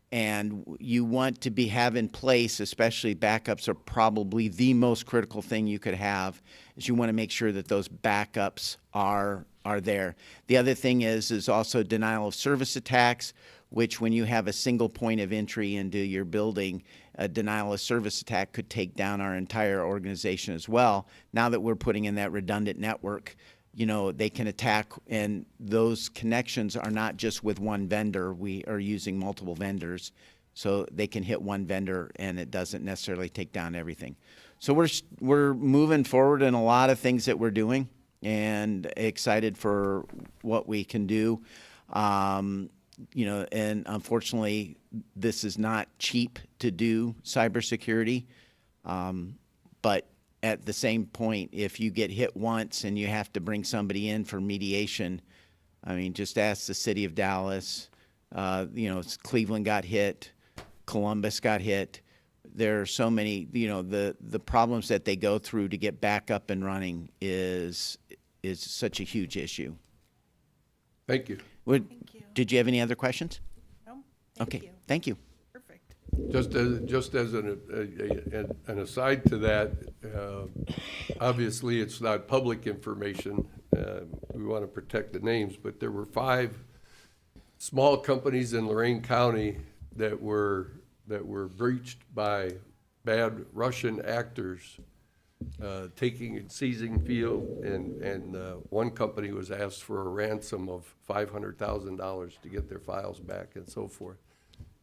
And you want to have in place, especially backups are probably the most critical thing you could have, is you want to make sure that those backups are there. The other thing is also denial of service attacks, which when you have a single point of entry into your building, a denial of service attack could take down our entire organization as well. Now that we're putting in that redundant network, they can attack, and those connections are not just with one vendor. We are using multiple vendors, so they can hit one vendor, and it doesn't necessarily take down everything. So we're moving forward in a lot of things that we're doing, and excited for what we can do. And unfortunately, this is not cheap to do cybersecurity, but at the same point, if you get hit once and you have to bring somebody in for mediation, I mean, just ask the city of Dallas. Cleveland got hit, Columbus got hit. There are so many. The problems that they go through to get back up and running is such a huge issue. Thank you. Thank you. Did you have any other questions? No? Okay, thank you. Perfect. Just as an aside to that, obviously it's not public information. We want to protect the names, but there were 5 small companies in Lorain County that were breached by bad Russian actors, taking and seizing field, and one company was asked for a ransom of $500,000 to get their files back and so forth.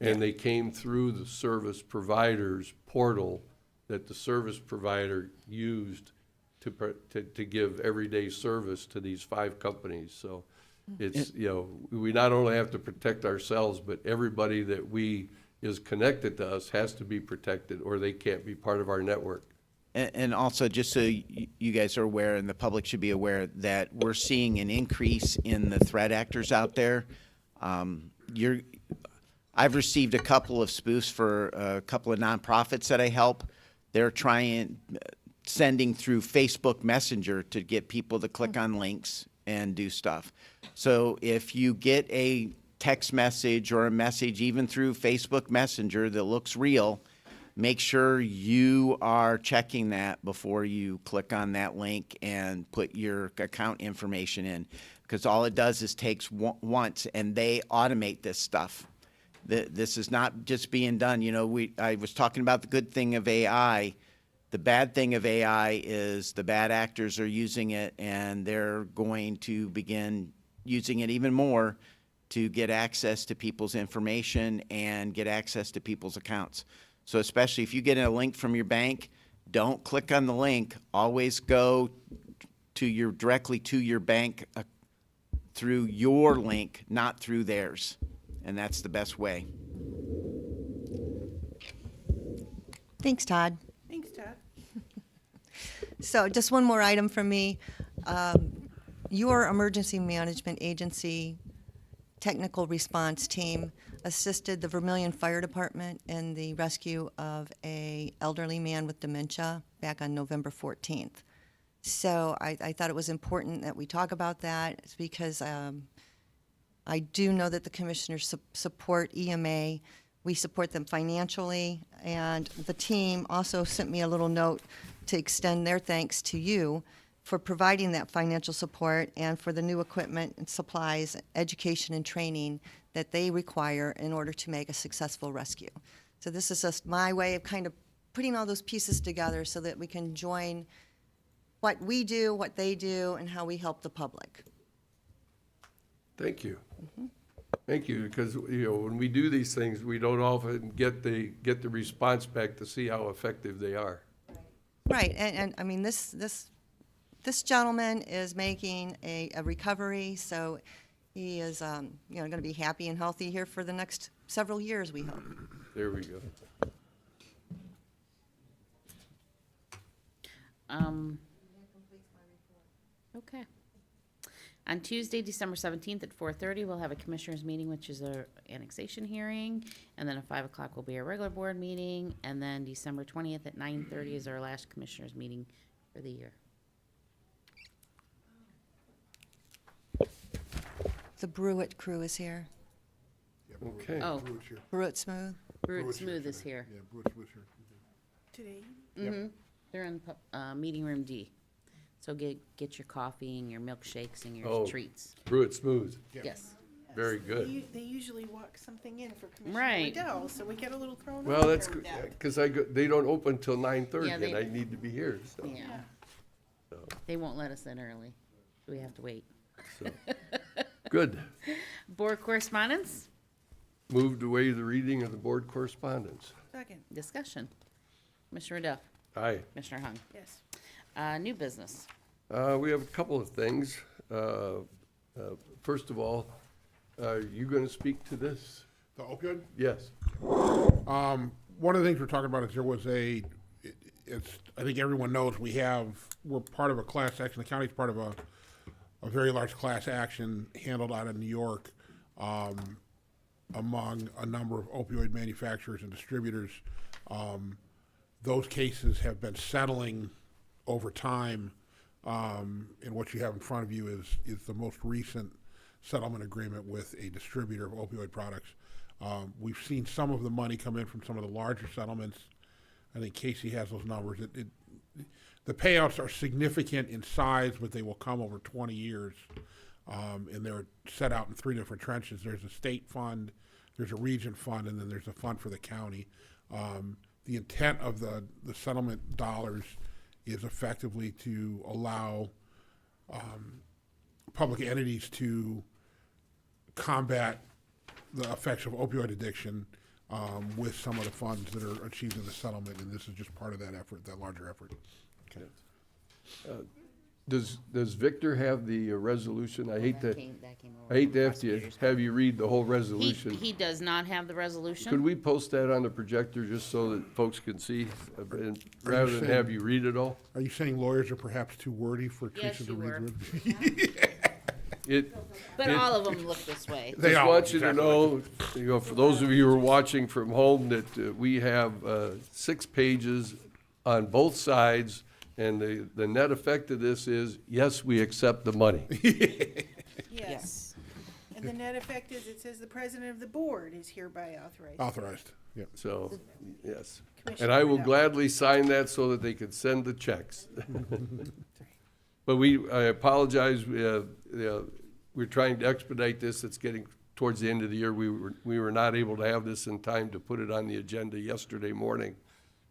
And they came through the service provider's portal that the service provider used to give everyday service to these 5 companies. So it's, we not only have to protect ourselves, but everybody that is connected to us has to be protected, or they can't be part of our network. And also, just so you guys are aware, and the public should be aware, that we're seeing an increase in the threat actors out there. I've received a couple of spoofs for a couple of nonprofits that I help. They're sending through Facebook Messenger to get people to click on links and do stuff. So if you get a text message or a message even through Facebook Messenger that looks real, make sure you are checking that before you click on that link and put your account information in, because all it does is takes once, and they automate this stuff. This is not just being done. I was talking about the good thing of AI. The bad thing of AI is the bad actors are using it, and they're going to begin using it even more to get access to people's information and get access to people's accounts. So especially if you get a link from your bank, don't click on the link. Always go directly to your bank through your link, not through theirs. And that's the best way. Thanks, Todd. Thanks, Todd. So just one more item from me. Your emergency management agency technical response team assisted the Vermillion Fire Department in the rescue of a elderly man with dementia back on November 14th. So I thought it was important that we talk about that. It's because I do know that the commissioners support EMA. We support them financially, and the team also sent me a little note to extend their thanks to you for providing that financial support and for the new equipment and supplies, education and training that they require in order to make a successful rescue. So this is just my way of kind of putting all those pieces together so that we can join what we do, what they do, and how we help the public. Thank you. Thank you, because, when we do these things, we don't often get the response back to see how effective they are. Right, and I mean, this gentleman is making a recovery, so he is, going to be happy and healthy here for the next several years, we hope. There we go. Okay. On Tuesday, December 17th at 4:30, we'll have a commissioners meeting, which is a annexation hearing, and then at 5 o'clock will be our regular board meeting, and then December 20th at 9:30 is our last commissioners meeting for the year. The Brewitt crew is here. Okay. Oh, Brewitt Smooth. Brewitt Smooth is here. Yeah, Bruce was here. Today, Mm-hmm. They're in meeting room D. So get your coffee and your milkshakes and your Oh. treats. Brew it smooth. Yes. Very good. they usually walk something in for Commissioner Right. Liddell, so we get a little thrown Well, off that's there good, with that. because they don't open till 9:30, Yeah, and I need to be here, so. Yeah. They won't let us in early. We have to wait. So. Good. Board correspondence, Move to waive the reading of the board correspondence. Second, discussion. Commissioner Duff, Aye. Commissioner Hung. yes. New business. We have a couple of things. First of all, are you going to speak to this? The opioid? Yes. One of the things we're talking about is there was I think everyone knows we're part of a class action, the county's part of a very large class action handled out of New York, among a number of opioid manufacturers and distributors. Those cases have been settling over time, and what you have in front of you is the most recent settlement agreement with a distributor of opioid products. We've seen some of the money come in from some of the larger settlements. I think Casey has those numbers. The payouts are significant in size, but they will come over 20 years, and they're set out in three different trenches. There's a state fund, there's a region fund, and then there's a fund for the county. The intent of the settlement dollars is effectively to allow public entities to combat the effects of opioid addiction with some of the funds that are achieved in the settlement, and this is just part of that effort, that larger effort. Okay. Does Victor have the resolution? I hate That to came over have from to prosecutors. have you read the whole resolution. He does not have the resolution. Could we post that on the projector just so that folks can see, rather than saying- have you read it all? Are you saying lawyers are perhaps too wordy for Yes, Teresa to you read? were. It, But all of them look this way. They just are, want you to exactly. know, for those of you who are watching from home, that we have 6 pages on both sides, and the net effect of this is, yes, we accept the money. Yes. And the net effect is, it says the president of the board is hereby authorized. Authorized, yep. So, yes. And Commissioner I will Liddell. gladly sign that so that they can send the checks. But I apologize, we're trying to expedite this, it's getting towards the end of the year. We were not able to have this in time to put it on the agenda yesterday morning.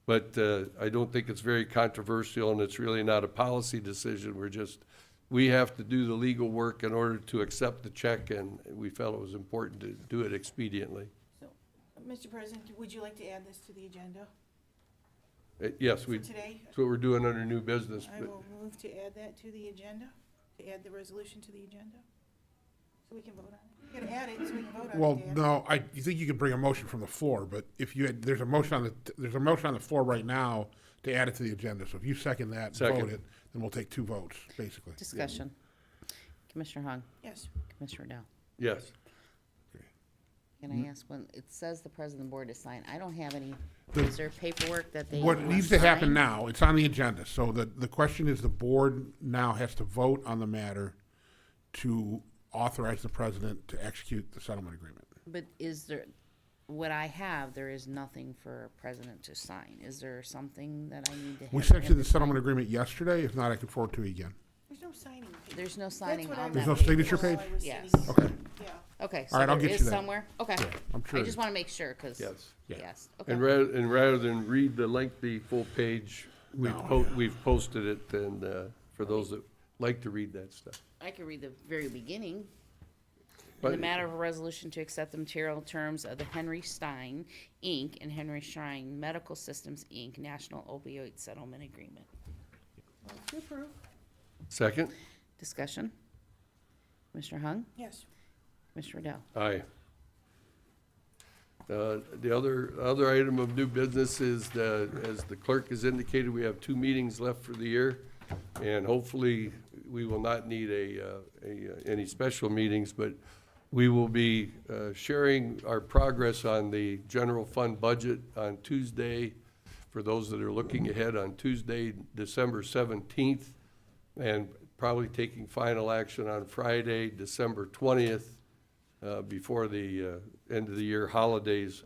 But I don't think it's very controversial, and it's really not a policy decision. We have to do the legal work in order to accept the check, and we felt it was important to do it expediently. So, Mr. President, would you like to add this to the agenda Yes, for today? that's what we're doing under new business. I but- will move to add that to the agenda, to add the resolution to the agenda, so we can vote on it. You gotta add it so we can vote on it, Well, Dan. no, you think you could bring a motion from the floor, but if there's a motion on the floor right now to add it to the agenda. So if you second that and Second. vote it, then we'll take 2 votes, basically. Discussion. Commissioner Hung, Yes. Commissioner Dow. Yes. Can I ask when, it says the president of the board to sign, I don't have any, The- is there paperwork that they What want needs to happen signed? now, it's on the agenda, so the question is the board now has to vote on the matter to authorize the president to execute the settlement agreement. But is there, what I have, there is nothing for a president to sign. Is there something that I need to have? We sent you him the to sign? settlement agreement yesterday, if not, I can forward to you again. There's no signing page. There's no signing That's what I on There's that no page. signature While I page? was Yes. sitting Okay. here. Yeah. Okay, All so right, I'll there get is you that. somewhere? Okay. Yeah, I'm sure I it just is. want to make sure, because, Yes. Yeah. yes, okay. And rather than read the lengthy full page, No, we've posted it, and, for those that like to read that stuff. I can read the very beginning. In the But- matter of a resolution to accept the material terms of the Henry Stein, Inc. and Henry Stein Medical Systems, Inc. National Opioid Settlement Agreement. Second? Discussion? Commissioner Hung? Yes. Commissioner Riddell? Aye. The other item of new business is, as the clerk has indicated, we have 2 meetings left for the year, and hopefully, we will not need any special meetings, but we will be sharing our progress on the general fund budget on Tuesday, for those that are looking ahead, on Tuesday, December 17th, and probably taking final action on Friday, December 20th, before the end of the year holidays.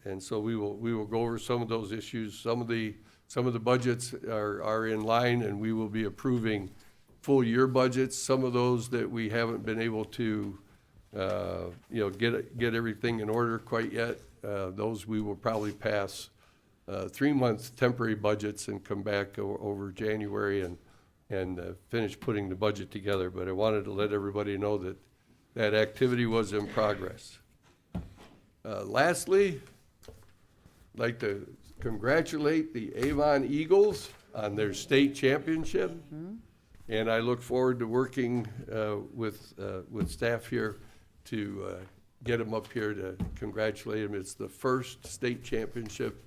And so we will go over some of those issues. Some of the budgets are in line, and we will be approving full year budgets. Some of those that we haven't been able to, get everything in order quite yet, those we will probably pass 3-month temporary budgets and come back over January and finish putting the budget together. But I wanted to let everybody know that activity was in progress. Lastly, I'd like to congratulate the Avon Eagles on their state championship. And I look forward to working with staff here to get them up here to congratulate them. It's the first state championship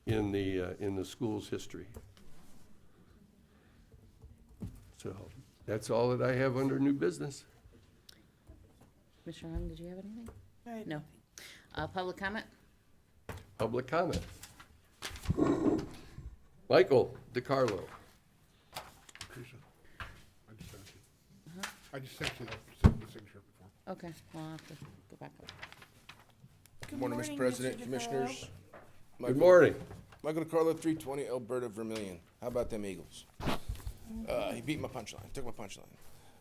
in the school's history. So that's all that I have under new business. Commissioner Hung, did you have anything? I had No. Public comment? Public comment. Michael DiCarlo. Teresa, I just sent you the signature before. Okay, well, I'll have to go back up. Good Morning, Mr. President, DeFaro. Commissioners. Good morning. Michael DeCarlo, 320 Alberta Vermilion. How about them Eagles? He beat my punchline, took my punchline.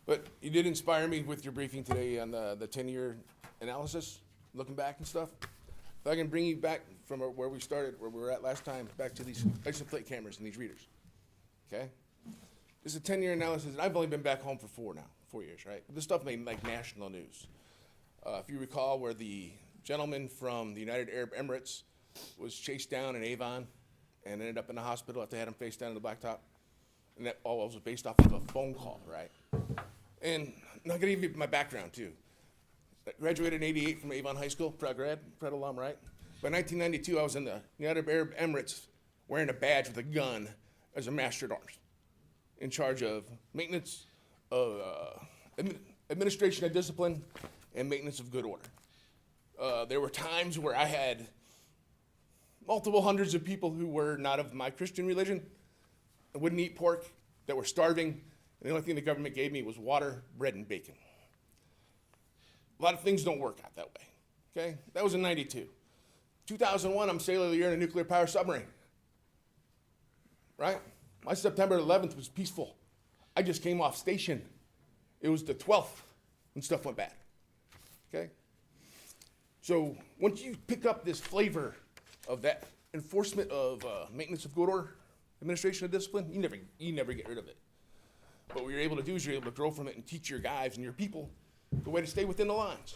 But you did inspire me with your briefing today on the 10-year analysis, looking back and stuff. If I can bring you back from where we started, where we were at last time, back to these license plate cameras and these readers. Okay? This is a 10-year analysis, and I've only been back home for 4 years, right? This stuff made like national news. If you recall, where the gentleman from the United Arab Emirates was chased down in Avon and ended up in the hospital after they had him face down in the blacktop. And that all was based off of a phone call, right? And I'm gonna give you my background too. I graduated in '88 from Avon High School, proud alum, right? By 1992, I was in the United Arab Emirates wearing a badge with a gun as a master at arms, in charge of maintenance of administration of discipline and maintenance of good order. There were times where I had multiple hundreds of people who were not of my Christian religion and wouldn't eat pork, that were starving, and the only thing the government gave me was water, bread, and bacon. A lot of things don't work out that way, okay? That was in '92. 2001, I'm sailor of the year in a nuclear power submarine, right? My September 11th was peaceful. I just came off station. It was the 12th when stuff went bad, okay? So once you pick up this flavor of that enforcement of maintenance of good order, administration of discipline, you never get rid of it. But what you're able to do is you're able to grow from it and teach your guys and your people the way to stay within the lines.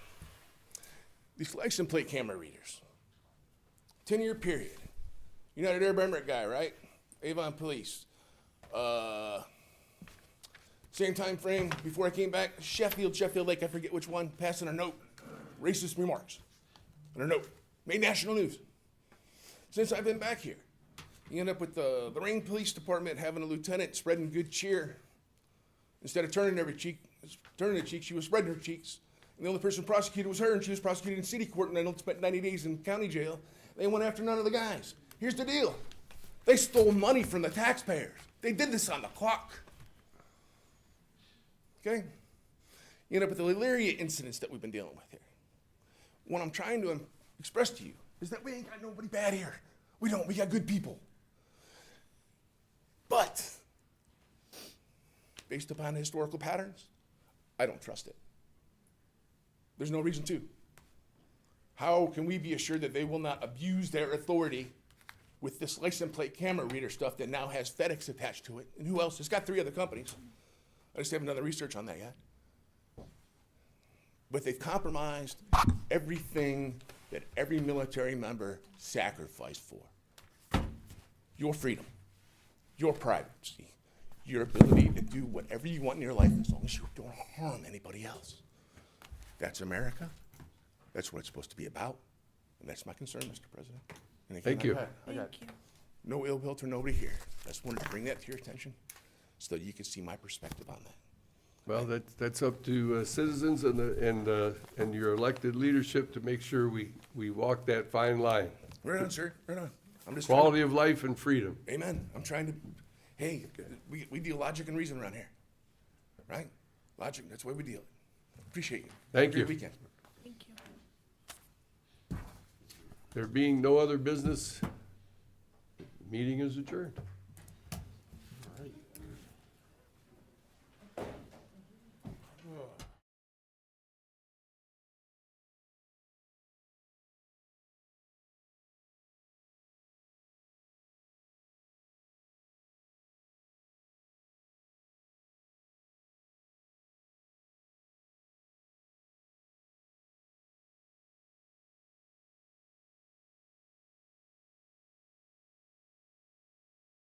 These license plate camera readers, 10-year period. United Arab Emirates guy, right? Avon Police. Same time frame before I came back, Sheffield Lake, I forget which one, passing a note, racist remarks on a note, made national news. Since I've been back here, you end up with the Lorain Police Department having a lieutenant spreading good cheer. Instead of turning the cheek, she was spreading her cheeks And the only person prosecuted was her, and she was prosecuted in city court, and I spent 90 days in county jail. They went after none of the guys. Here's the deal. They stole money from the taxpayers. They did this on the clock. Okay? You know, but the Elyria incidents that we've been dealing with here, what I'm trying to express to you is that we ain't got nobody bad here. We don't. We got good people. But, based upon historical patterns, I don't trust it. There's no reason to. How can we be assured that they will not abuse their authority with this license plate camera reader stuff that now has FedEx attached to it? And who else? It's got 3 other companies. I just haven't done the research on that yet. But they've compromised everything that every military member sacrificed for. Your freedom, your privacy, your ability to do whatever you want in your life as long as you don't harm anybody else. That's America. That's what it's supposed to be about. And that's my concern, Mr. President. And again, Thank you. I got no ill will to nobody here. I just wanted to bring that to your attention so that you can see my perspective on that. Well, that's up to citizens and your elected leadership to make sure we walk that fine line. Right on, sir. Right on. I'm just Quality of life and freedom. Amen. I'm trying to, hey, we deal logic and reason around here, right? Logic, that's the way we deal. Appreciate you. Thank Have a you. great weekend. Thank you. There being no other business, meeting is adjourned.